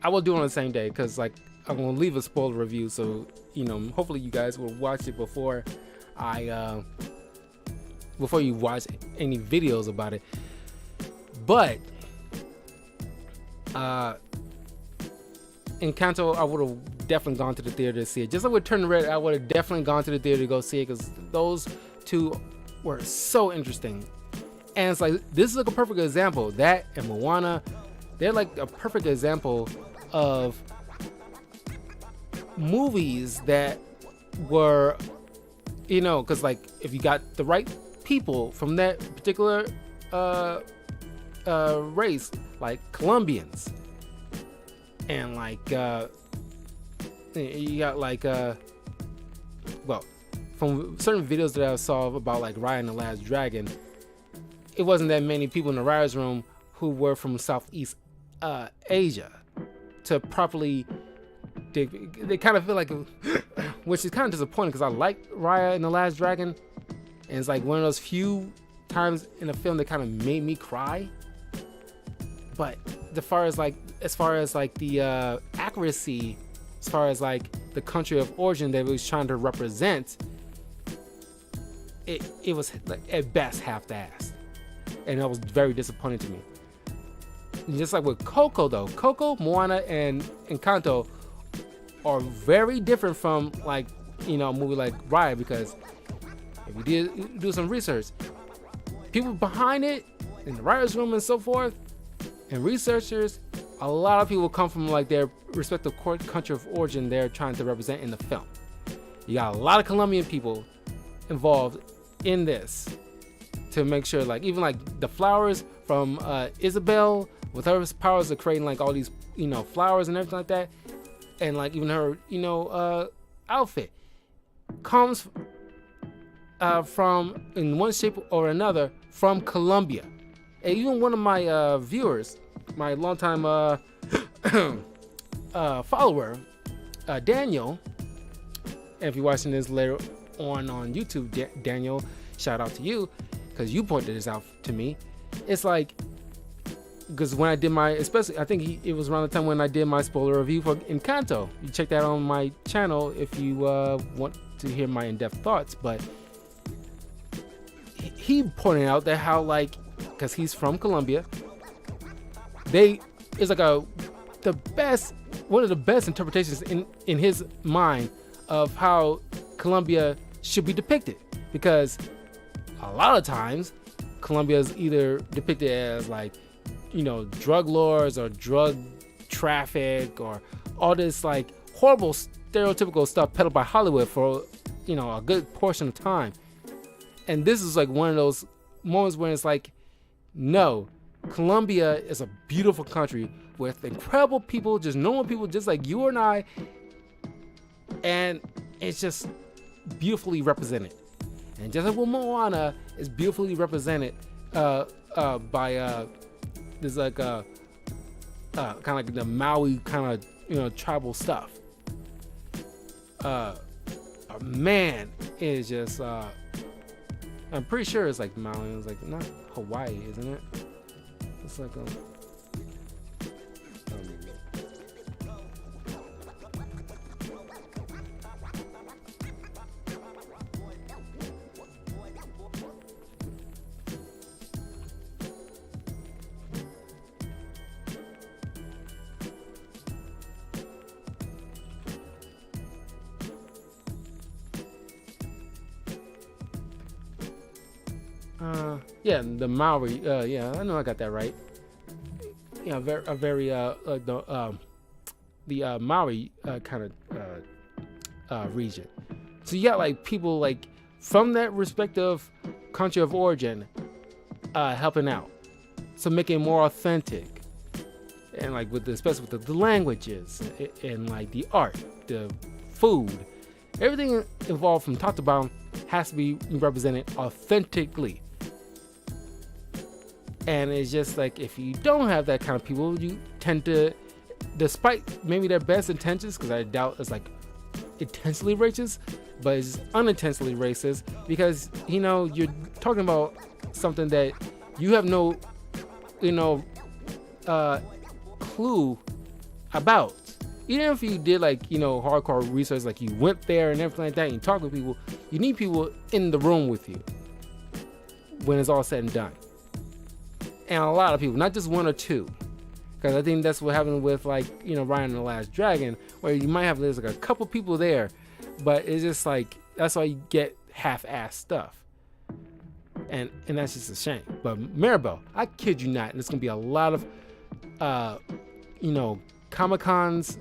I will do it on the same day, because, like, I'm gonna leave a spoiler review, so, you know, hopefully you guys will watch it before you watch any videos about it. But Encanto, I would have definitely gone to the theater to see it. Just like with Turning Red, I would have definitely gone to the theater to go see it, because those two were so interesting. And it's like, this is like a perfect example. That and Moana, they're like a perfect example of movies that were, you know, because like if you got the right people from that particular race, like Colombians, and like you got like well, from certain videos that I saw about like Raya and the Last Dragon, it wasn't that many people in the writers' room who were from Southeast Asia to properly. They kind of feel like, which is kind of disappointing, because I like Raya and the Last Dragon, and it's like one of those few times in a film that kind of made me cry. But as far as like the accuracy, as far as like the country of origin that it was trying to represent, it was like at best half-assed, and that was very disappointing to me. And just like with Coco though, Coco, Moana, and Encanto are very different from, like, you know, a movie like Raya, because if you do some research, people behind it in the writers' room and so forth, and researchers, a lot of people come from like their respective country of origin they're trying to represent in the film. You got a lot of Colombian people involved in this to make sure, like, even like the flowers from Isabel, with her powers of creating like all these, you know, flowers and everything like that, and like even her, you know, outfit comes from, in one shape or another, from Colombia. And even one of my viewers, my longtime follower, Daniel, and if you're watching this later on YouTube, Daniel, shout out to you, because you pointed this out to me. It's like, because when I did my, especially, I think it was around the time when I did my spoiler review for Encanto. You check that on my channel if you want to hear my in-depth thoughts. But he pointed out that how, like, because he's from Colombia, it's like one of the best interpretations in his mind of how Colombia should be depicted, because a lot of times Colombia is either depicted as like, you know, drug lords or drug traffic or all this like horrible stereotypical stuff peddled by Hollywood for, you know, a good portion of time. And this is like one of those moments where it's like, no, Colombia is a beautiful country with incredible people, just normal people just like you and I, and it's just beautifully represented. And just like Moana is beautifully represented by there's like kind of like the Maui kind of, you know, tribal stuff. Man, it is just I'm pretty sure it's like Maui. It's like not Hawaii, isn't it? It's like yeah, the Maori. Yeah, I know I got that right. Yeah, the Maori kind of region. So you got like people like from that respective country of origin helping out, so making it more authentic, and like especially with the languages and like the art, the food. Everything involved from top to bottom has to be represented authentically. And it's just like, if you don't have that kind of people, you tend to, despite maybe their best intentions, because I doubt it's like intentionally racist, but it's unintentionally racist, because, you know, you're talking about something that you have no, you know, clue about. Even if you did, like, you know, hardcore research, like you went there and everything like that, and you talk with people, you need people in the room with you when it's all said and done. And a lot of people, not just one or two, because I think that's what happened with, like, you know, Raya and the Last Dragon, where you might have, there's like a couple people there, but it's just like, that's why you get half-assed stuff, and that's just a shame. But Maribel, I kid you not, there's gonna be a lot of you know, Comic-Cons,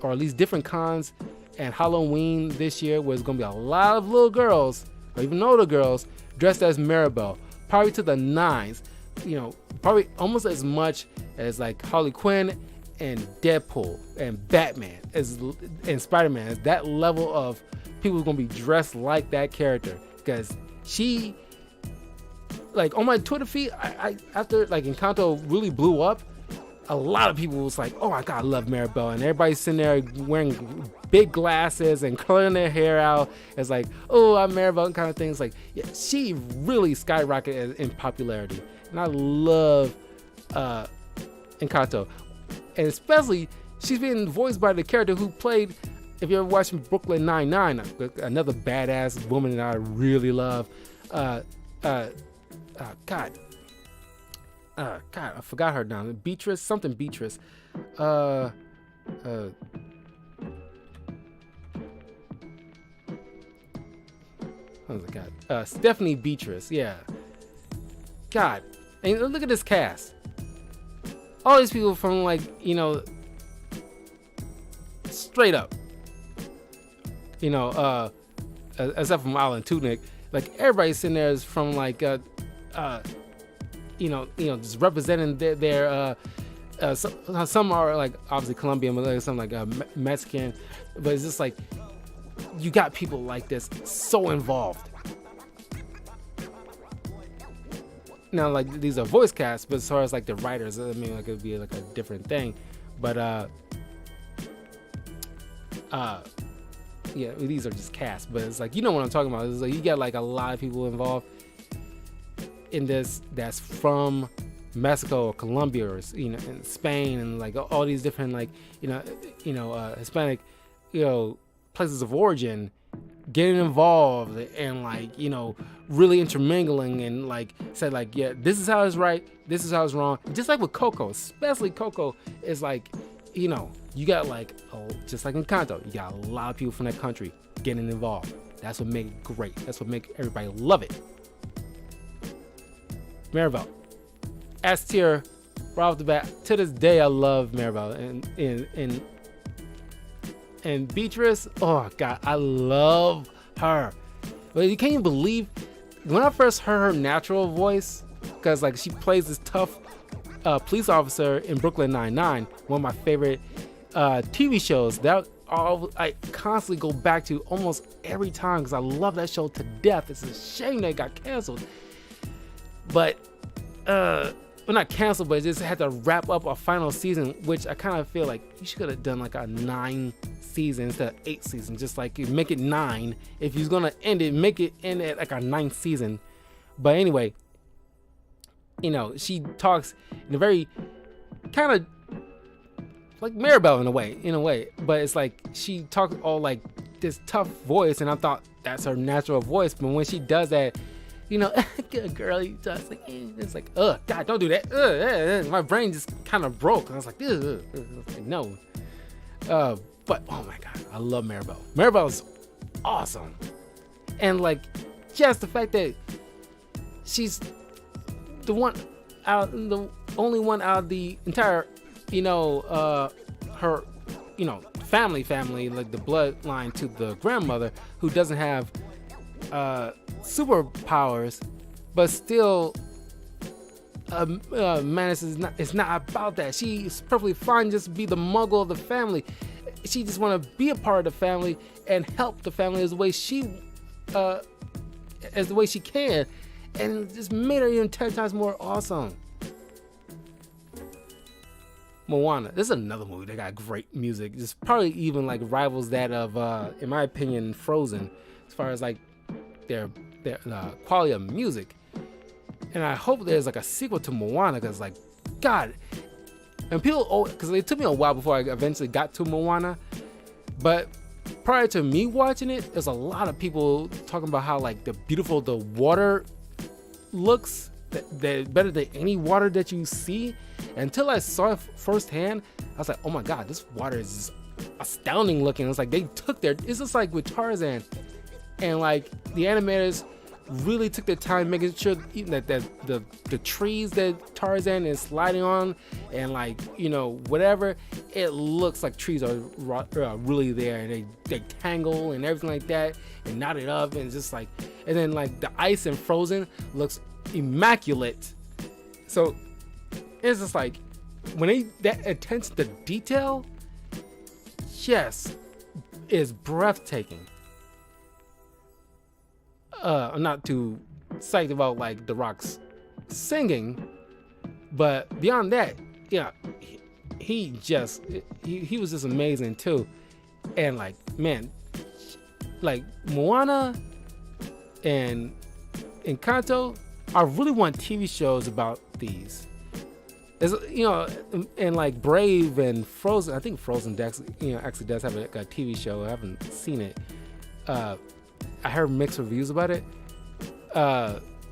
or at least different cons, and Halloween this year, where there's gonna be a lot of little girls, or even older girls, dressed as Maribel, probably to the nines. You know, probably almost as much as like Harley Quinn and Deadpool and Batman and Spider-Man. As that level of people who's gonna be dressed like that character, because she, like, on my Twitter feed, I after like Encanto really blew up, a lot of people was like, oh my god, I love Maribel, and everybody's sitting there wearing big glasses and curling their hair out. It's like, oh, I'm Maribel, kind of things. Like, yeah, she really skyrocketed in popularity. And I love Encanto. And especially, she's being voiced by the character who played, if you're watching Brooklyn Nine-Nine, another badass woman that I really love. God, I forgot her name. Beatrice. Oh my god. Stephanie Beatrice. Yeah. God. And look at this cast. All these people from, like, you know, straight up, you know, except from Alan Tudyk, like, everybody's sitting there is from, like, you know, just representing their some are, like, obviously Colombian, but some like Mexican, but it's just like, you got people like this so involved. Now, like, these are voice casts, but as far as like the writers, I mean, like, it would be like a different thing. But yeah, these are just casts. But it's like, you know what I'm talking about. It's like, you got like a lot of people involved in this that's from Mexico or Colombia, or, you know, and Spain, and like all these different, like, you know, Hispanic, you know, places of origin, getting involved and, like, you know, really intermingling, and like said, like, yeah, this is how it's right, this is how it's wrong. Just like with Coco, especially Coco is like, you know, you got like, just like in Encanto, you got a lot of people from that country getting involved. That's what make it great. That's what make everybody love it. Maribel, S tier, right off the bat. To this day, I love Maribel, and Beatrice. Oh god, I love her. But you can't even believe when I first heard her natural voice, because like she plays this tough police officer in Brooklyn Nine-Nine, one of my favorite TV shows that I constantly go back to almost every time, because I love that show to death. It's a shame that it got canceled. But well, not canceled, but it just had to wrap up a final season, which I kind of feel like you should have done like a 9 season instead of 8 seasons. Just like, you make it 9. If you're gonna end it, make it end at like a 9th season. But anyway, you know, she talks in a very kind of like Maribel in a way, but it's like she talks all like this tough voice, and I thought that's her natural voice. But when she does that, you know, good girl, just like, it's like, God, don't do that. My brain just kind of broke. I was like, no. But oh my god, I love Maribel. Maribel's awesome, and like, just the fact that she's the only one out of the entire, you know, her, you know, family, like the bloodline to the grandmother, who doesn't have superpowers, but still manages. It's not about that. She's perfectly fine just to be the muggle of the family. she just want to be a part of the family and help the family as the way she can, and it just made her even 10 times more awesome. Moana, this is another movie that got great music. Just probably even like rivals that of, in my opinion, Frozen, as far as like their quality of music. And I hope there's like a sequel to Moana, because like, God, and people, because it took me a while before I eventually got to Moana, but prior to me watching it, there's a lot of people talking about how like beautiful the water looks, that better than any water that you see. Until I saw it firsthand, I was like, oh my God, this water is just astounding looking. It's like they took it's just like with Tarzan, and like the animators really took their time making sure that the trees that Tarzan is sliding on, and like, you know, whatever, it looks like trees are really there, and they tangle and everything like that, and knot it up, and it's just like, and then like the ice in Frozen looks immaculate. So it's just like, when that attention to detail, yes, is breathtaking. I'm not too psyched about like The Rock's singing, but beyond that, yeah, he was just amazing too. And like, man, like Moana and Encanto, I really want TV shows about these. As, you know, and like Brave and Frozen, I think Frozen actually does have a TV show. I haven't seen it. I heard mixed reviews about it.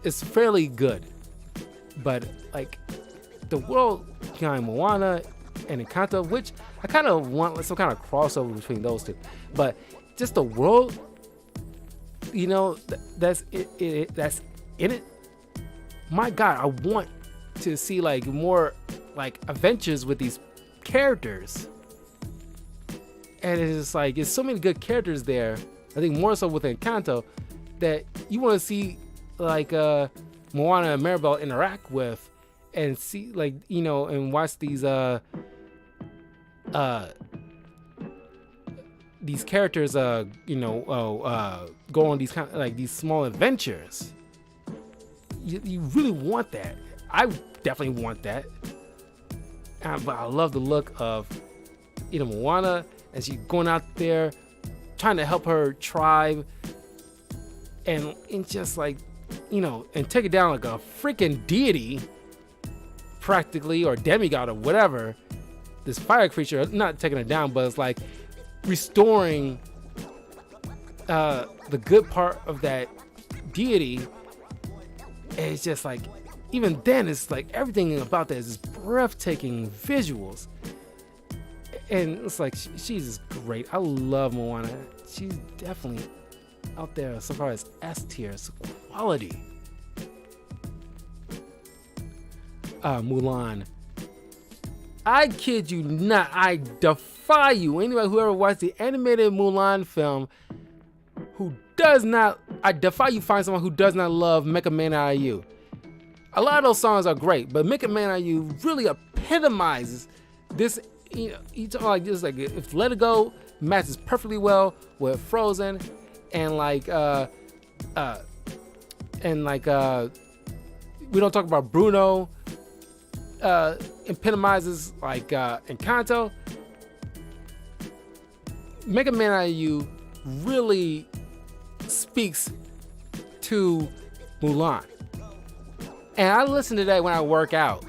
It's fairly good, but like the world behind Moana and Encanto, which I kind of want some kind of crossover between those two, but just the world, you know, that's in it. My God, I want to see like more like adventures with these characters, and it's just like, there's so many good characters there. I think more so with Encanto, that you want to see like Moana and Maribel interact with, and see like, you know, and watch these characters you know, go on these kind of like these small adventures. You really want that. I definitely want that. But I love the look of, you know, Moana as she's going out there trying to help her tribe, and just like, you know, and take it down like a freaking deity, practically, or demigod or whatever. This fire creature, not taking it down, but it's like restoring the good part of that deity. And it's just like, even then, it's like everything about that is just breathtaking visuals. And it's like, she's just great. I love Moana. She's definitely out there so far as S tier quality. Mulan. I kid you not. I defy you. Anybody who ever watched the animated Mulan film I defy you find someone who does not love Make a Man Out of You. A lot of those songs are great, but Make a Man Out of You really epitomizes this. You know, you talk like this, like if Let It Go matches perfectly well with Frozen, and like we don't talk about Bruno, epitomizes like Encanto. Make a Man Out of You really speaks to Mulan, and I listen to that when I work out.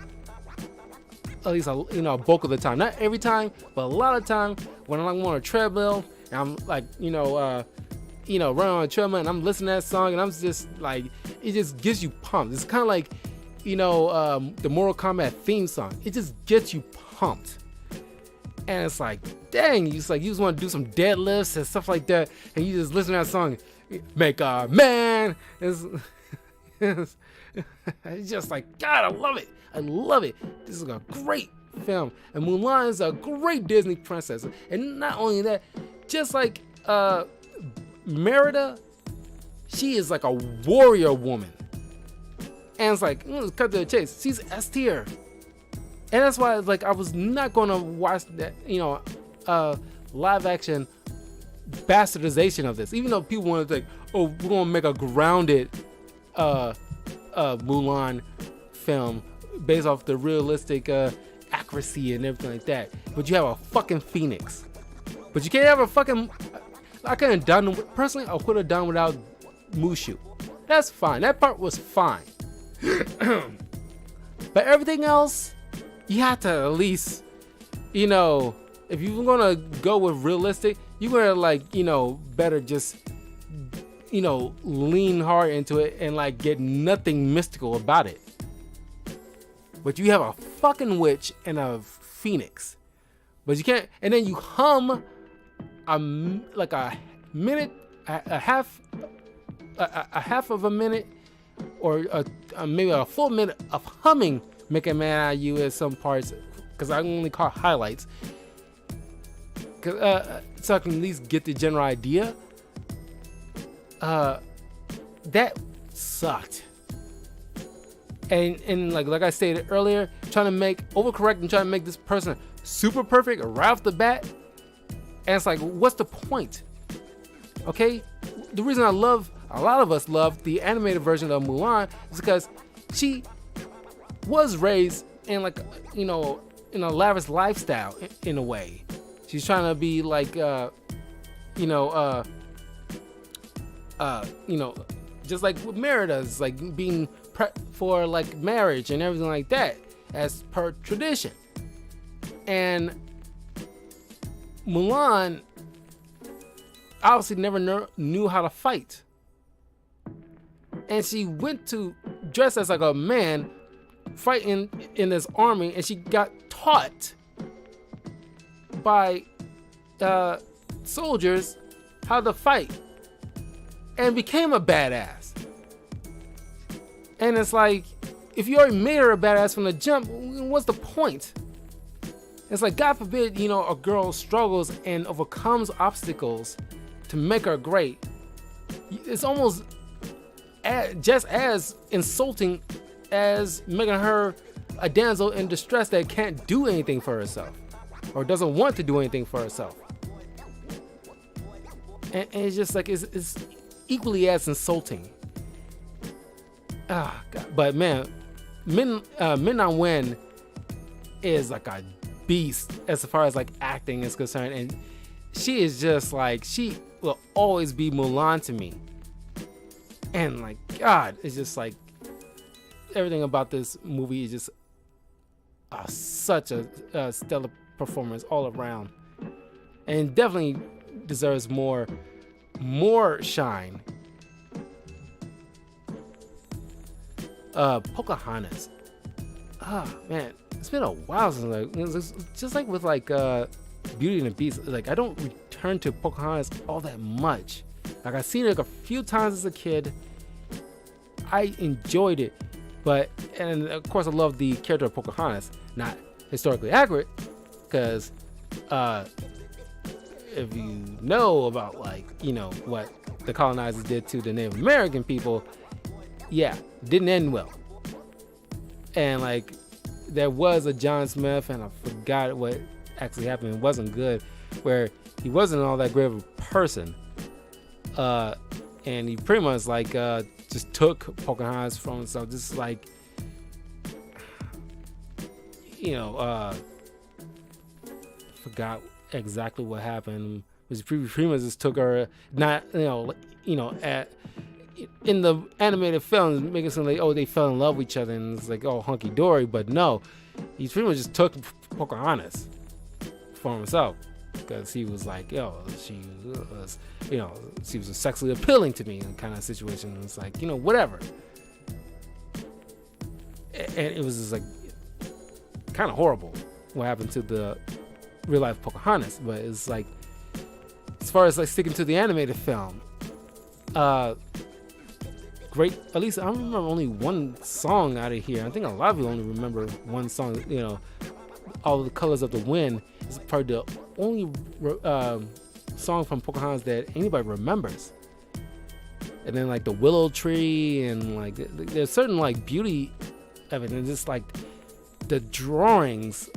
At least, you know, a bulk of the time. Not every time, but a lot of time when I'm on a treadmill and I'm like, running on a treadmill and I'm listening to that song, and I'm just like, it just gets you pumped. It's kind of like, the Mortal Kombat theme song. It just gets you pumped. And it's like, dang, you just want to do some deadlifts and stuff like that, and you just listen to that song, Make a Man. It's just like, God, I love it. I love it. This is a great film. And Mulan is a great Disney princess. And not only that, just like Merida, she is like a warrior woman. And it's like, let's cut to the chase. She's S tier. And that's why, like, I was not going to watch that, live action bastardization of this. Even though people want to think, oh, we're gonna make a grounded Mulan film based off the realistic accuracy and everything like that. But you have a fucking phoenix. But you can't have a fucking. I couldn't have done personally. I could have done without Mushu. That's fine. That part was fine. But everything else, you have to at least, you know, if you're gonna go with realistic, you gotta like, you know, better just, you know, lean hard into it and like get nothing mystical about it. But you have a fucking witch and a phoenix, but you can't. And then you hum like a minute, a half of a minute, or maybe a full minute of humming, make a man out of you at some parts, because I only caught highlights, so I can at least get the general idea. That sucked. And like I stated earlier, trying to overcorrect and trying to make this person super perfect right off the bat, and it's like, what's the point? Okay, the reason a lot of us love the animated version of Mulan is because she was raised in like, you know, in a lavish lifestyle in a way. She's trying to be like, you know, just like with Merida's, like being prepped for like marriage and everything like that, as per tradition. And Mulan obviously never knew how to fight, and she went to dress as like a man fighting in this army, and she got taught by soldiers how to fight and became a badass. And it's like, if you already made her a badass from the jump, what's the point? It's like, God forbid, you know, a girl struggles and overcomes obstacles to make her great. It's almost just as insulting as making her a damsel in distress that can't do anything for herself, or doesn't want to do anything for herself. And it's just like, it's equally as insulting. Ah, God. But man, Min-Na Wen is like a beast as far as like acting is concerned, and she is just like, she will always be Mulan to me. And like, God, it's just like, everything about this movie is just such a stellar performance all around, and definitely deserves more shine. Pocahontas. Man, it's been a while since it's just like with like Beauty and the Beast. Like, I don't return to Pocahontas all that much. Like, I've seen it like a few times as a kid. I enjoyed it, and of course I love the character of Pocahontas. Not historically accurate, because if you know about, like, you know, what the colonizers did to the Native American people, yeah, didn't end well. And like, there was a John Smith, and I forgot what actually happened. It wasn't good, where he wasn't all that great of a person, and he pretty much like just took Pocahontas from himself. Just like, you know, forgot exactly what happened. Was pretty much just took her, not, you know, at in the animated films, making it seem like, oh, they fell in love with each other and it's like, oh, hunky dory. But no, he pretty much just took Pocahontas for himself, because he was like, yo, she was, you know, she was sexually appealing to me, kind of situation. It's like, you know, whatever. And it was just like kind of horrible what happened to the real life Pocahontas. But it's like, as far as like sticking to the animated film, great. At least I remember only one song out of here. I think a lot of you only remember one song. You know, All the Colors of the Wind is probably the only song from Pocahontas that anybody remembers. And then like the willow tree, and like there's certain like beauty of it, and just like the drawings.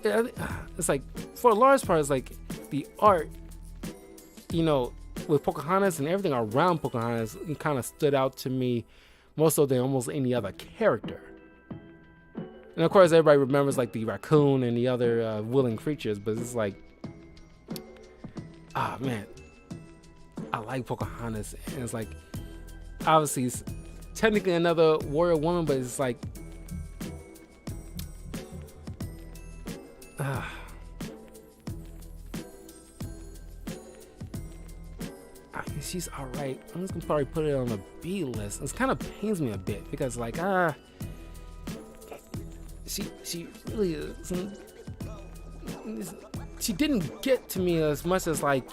It's like, for a large part, it's like the art, with Pocahontas and everything around Pocahontas, it kind of stood out to me more so than almost any other character. And of course, everybody remembers like the raccoon and the other willing creatures, but it's like, man, I like Pocahontas, and it's like, obviously, it's technically another warrior woman, but it's like, she's all right. I'm just gonna probably put it on a B list. It kind of pains me a bit because like she really isn't, she didn't get to me as much as like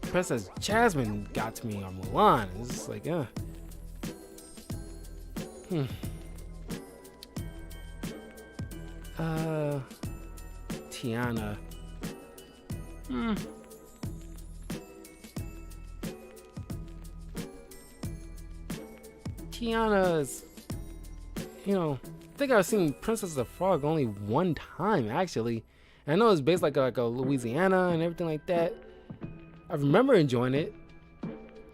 Princess Jasmine got to me on Mulan. It's just like Tiana. Tiana is, I think I've seen Princess of the Frog only one time actually. And I know it's based like a Louisiana and everything like that. I remember enjoying it.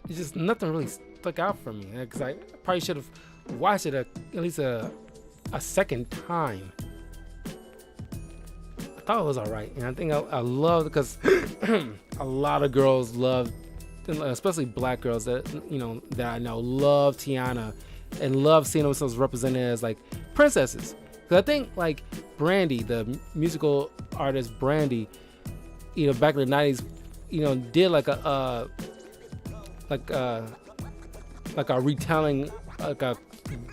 It's just nothing really stuck out for me because I probably should have watched it at least a second time. I thought it was alright, and I think I love it because a lot of girls love, especially black girls that that I know, love Tiana and love seeing themselves represented as like princesses. Because I think like Brandy, the musical artist Brandy, back in the 90s, did like a retelling,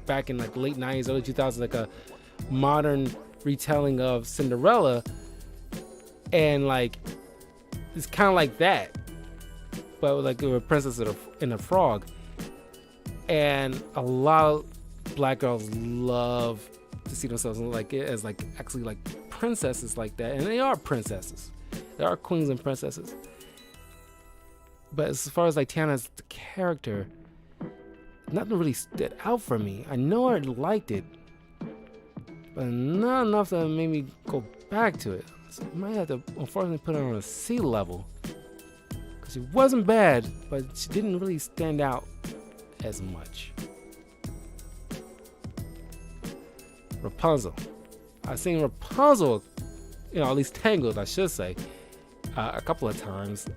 back in like late 90s, early 2000s, like a modern retelling of Cinderella, and like it's kind of like that, but like a Princess and the Frog. And a lot of black girls love to see themselves like as like actually like princesses like that, and they are princesses. They are queens and princesses. But as far as like Tiana's character, nothing really stood out for me. I know I liked it, but not enough that made me go back to it. So I might have to unfortunately put her on a C level. Because she wasn't bad, but she didn't really stand out as much. Rapunzel. I've seen Rapunzel, at least Tangled, I should say, a couple of times.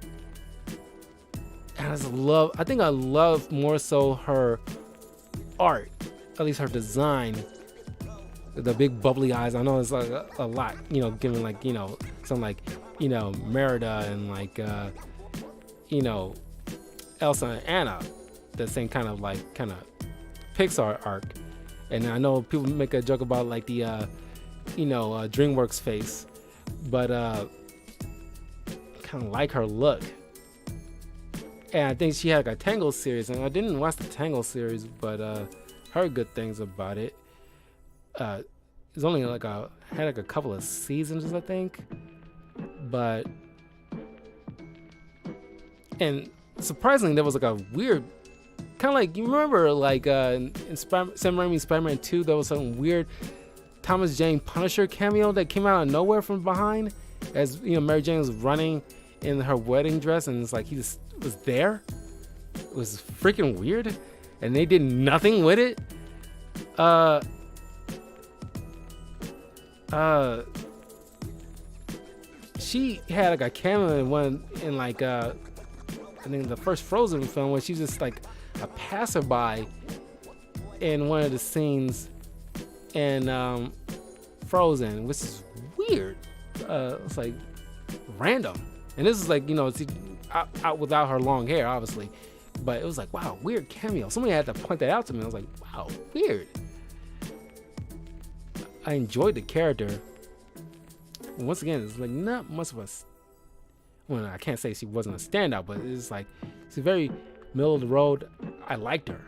And I think I love more so her art, at least her design. The big bubbly eyes. I know it's like a lot, given like, something like, Merida and like, Elsa and Anna, the same kind of Pixar arc. And I know people make a joke about like the, DreamWorks face, but kind of like her look. And I think she had like a Tangled series, and I didn't watch the Tangled series, but heard good things about it. It's only had a couple of seasons, I think, and surprisingly, there was like a weird kind of like, you remember like in Sam Raimi's Spider-Man 2, there was some weird Thomas Jane Punisher cameo that came out of nowhere from behind, as Mary Jane was running in her wedding dress, and it's like he just was there. It was freaking weird, and they did nothing with it. She had like a cameo in like I think the first Frozen film, where she's just like a passerby in one of the scenes in Frozen, which is weird. It's like random, and this is like out without her long hair, obviously, but it was like, wow, weird cameo. Somebody had to point that out to me. I was like, wow, weird. I enjoyed the character. Once again, it's like not much of a, well, I can't say she wasn't a standout, but it's like she's very middle of the road. I liked her.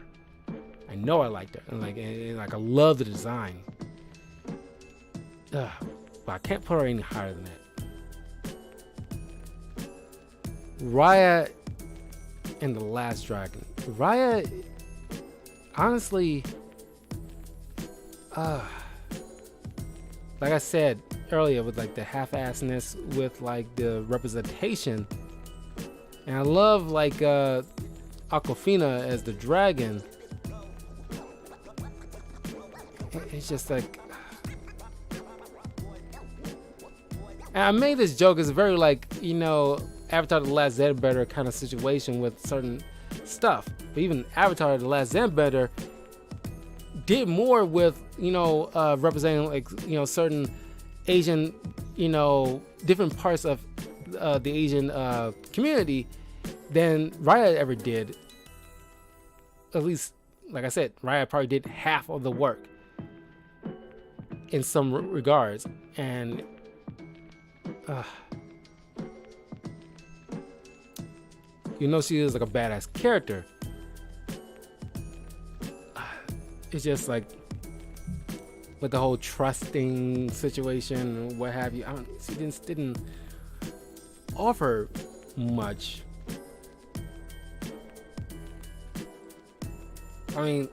I know I liked her, and I love the design. But I can't put her any higher than that. Raya and the Last Dragon. Raya, honestly, like I said earlier with like the half-assedness with like the representation. And I love like Aquafina as the dragon. It's just like, and I made this joke. It's very like, you know, Avatar: The Last Airbender kind of situation with certain stuff. But even Avatar: The Last Airbender did more with, you know, representing like, you know, certain Asian, you know, different parts of the Asian community than Raya ever did. At least, like I said, Raya probably did half of the work in some regards. And you know, she is like a badass character. It's just like with the whole trusting situation and what have you. She didn't offer much. I mean,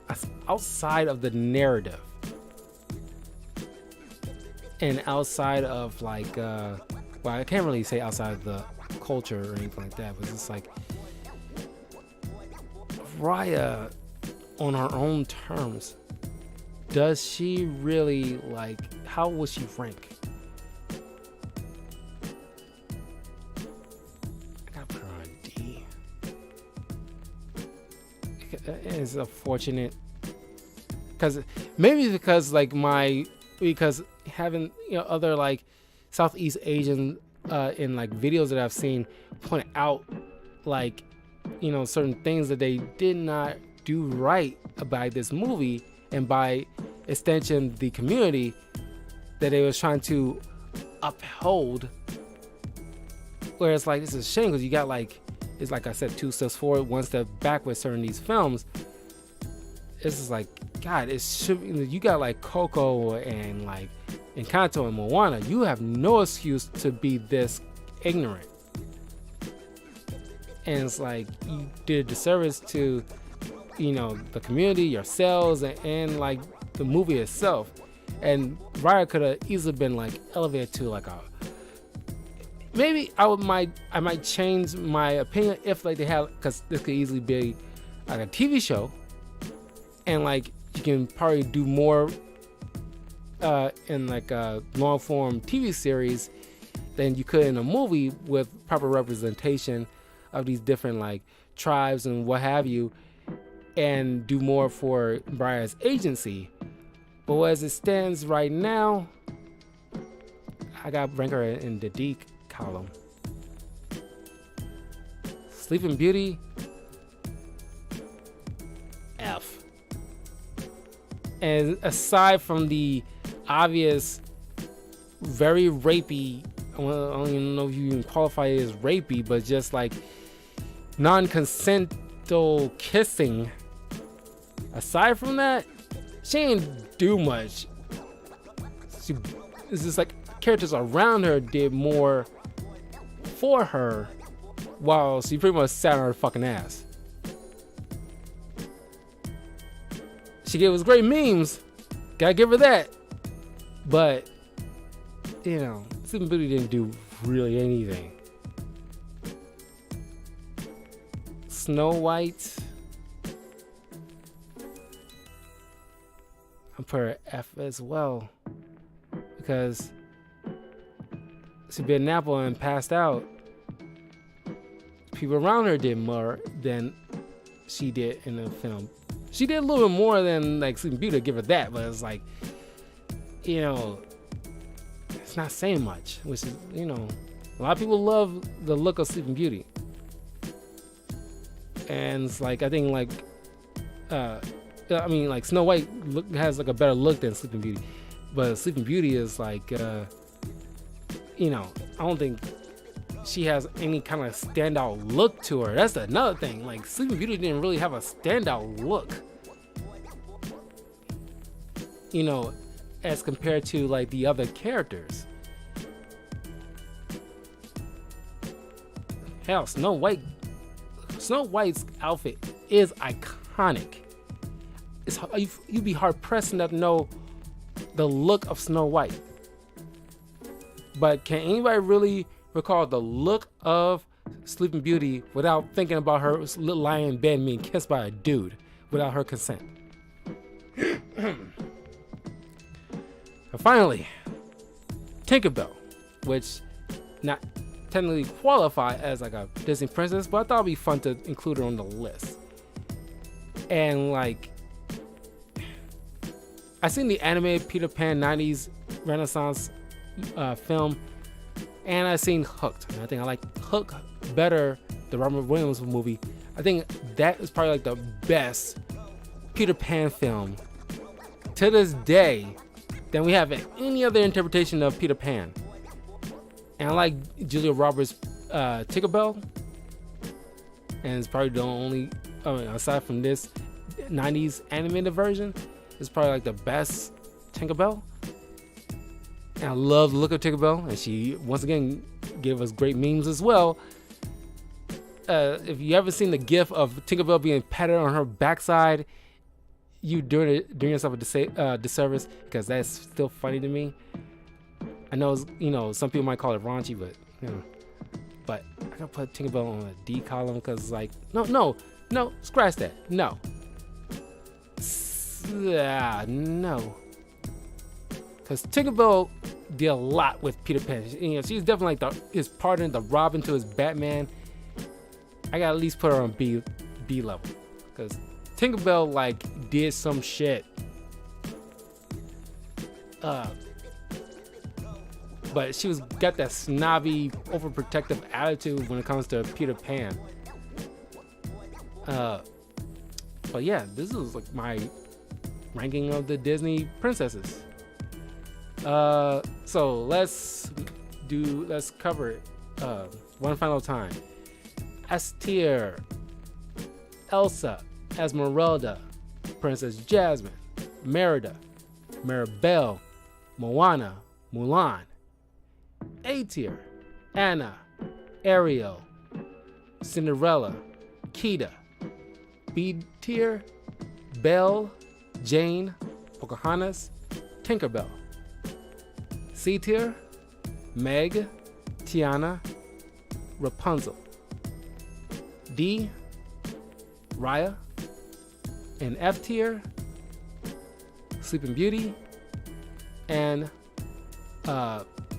outside of the narrative and outside of like, well, I can't really say outside of the culture or anything like that, but it's like Raya on her own terms, does she really, like, how will she rank? I gotta put her on D. It's unfortunate because like because having, you know, other like Southeast Asian in like videos that I've seen point out like, you know, certain things that they did not do right about this movie, and by extension the community that they was trying to uphold, where it's like, it's a shame because you got like, it's like I said, 2 steps forward, 1 step back with certain these films. It's just like, God, it should, you got like Coco and like Encanto and Moana. You have no excuse to be this ignorant. And it's like, you did a disservice to, you know, the community, yourselves, and like the movie itself. And Raya could have easily been like elevated to like a, maybe I might change my opinion if like they have, because this could easily be like a TV show, and like you can probably do more in like a long form TV series than you could in a movie with proper representation of these different like tribes and what have you, and do more for Raya's agency. But as it stands right now, I got rank her in the D column. Sleeping Beauty, F. And aside from the obvious, very rapey, I don't even know if you can qualify it as rapey, but just like non-consensual kissing, aside from that, she ain't do much. It's just like characters around her did more for her, while she pretty much sat on her fucking ass. She gave us great memes, gotta give her that. But, you know, Sleeping Beauty didn't do really anything. Snow White, I put her F as well, because she bit an apple and passed out. People around her did more than she did in the film. She did a little bit more than like Sleeping Beauty, give her that, but it's like, you know, it's not saying much, which is, you know, a lot of people love the look of Sleeping Beauty. And it's like, I think like, I mean, like Snow White has like a better look than Sleeping Beauty, but Sleeping Beauty is like, you know, I don't think she has any kind of standout look to her. That's another thing. Like Sleeping Beauty didn't really have a standout look, you know, as compared to like the other characters. Hell, Snow White's outfit is iconic. You'd be hard pressed enough to know the look of Snow White. But can anybody really recall the look of Sleeping Beauty without thinking about her lying in bed being kissed by a dude without her consent? And finally, Tinkerbell, which not technically qualify as like a Disney princess, but I thought it'd be fun to include her on the list. And like, I seen the animated Peter Pan 90s Renaissance film, and I seen Hooked. And I think I like Hook better, the Robin Williams movie. I think that is probably like the best Peter Pan film to this day than we have any other interpretation of Peter Pan. And I like Julia Roberts' Tinkerbell, and it's probably the only, aside from this 90s animated version, it's probably like the best Tinkerbell. And I love the look of Tinkerbell, and she once again gave us great memes as well. If you ever seen the gif of Tinkerbell being patted on her backside, you doing yourself a disservice, because that's still funny to me. I know, some people might call it raunchy, but I gotta put Tinkerbell on a D column, because like, no, scratch that, no, because Tinkerbell did a lot with Peter Pan. She's definitely like his partner, the Robin to his Batman. I gotta at least put her on B level, because Tinkerbell like did some shit. But she got that snobby, overprotective attitude when it comes to Peter Pan. But yeah, this is like my ranking of the Disney princesses. So let's cover it one final time. S tier: Elsa, Esmeralda, Princess Jasmine, Merida, Maribel, Moana, Mulan. A tier: Anna, Ariel, Cinderella, Kita. B tier: Belle, Jane, Pocahontas, Tinkerbell. C tier: Meg, Tiana, Rapunzel. D: Raya. And F tier: Sleeping Beauty and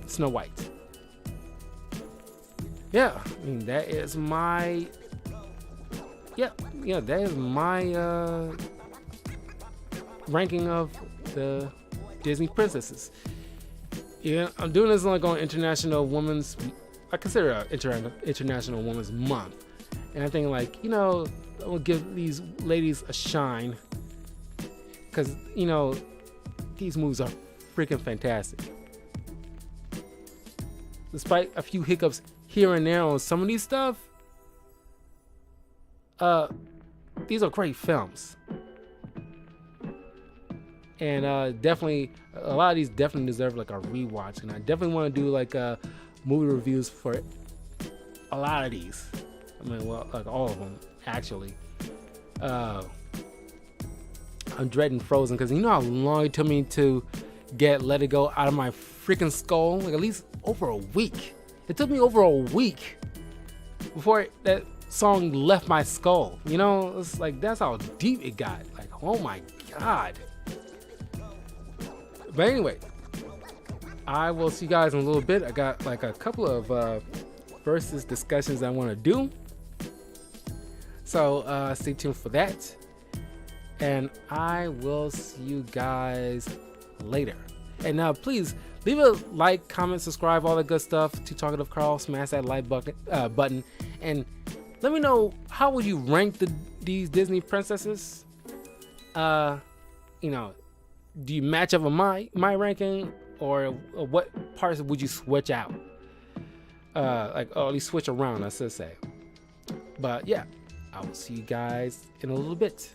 Snow White. Yeah, I mean, that is my ranking of the Disney princesses. Yeah, I'm doing this like on I consider it International Women's Month, and I think like, I will give these ladies a shine, because these movies are freaking fantastic. Despite a few hiccups here and there on some of these stuff, these are great films. And definitely, a lot of these definitely deserve like a rewatch. And I definitely want to do like movie reviews for a lot of these. I mean, well, like all of them, actually. I'm dreading Frozen, because you know how long it took me to get Let It Go out of my freaking skull? Like at least over a week. It took me over a week before that song left my skull. It's like, that's how deep it got. Like, oh my God. But anyway, I will see you guys in a little bit. I got like a couple of versus discussions I want to do. So stay tuned for that. And I will see you guys later. And now please leave a like, comment, subscribe, all that good stuff to Talkative Carl. Smash that like button. And let me know, how would you rank these Disney princesses? Do you match up with my ranking, or what parts would you switch out? Or at least switch around, I should say. But yeah, I will see you guys in a little bit.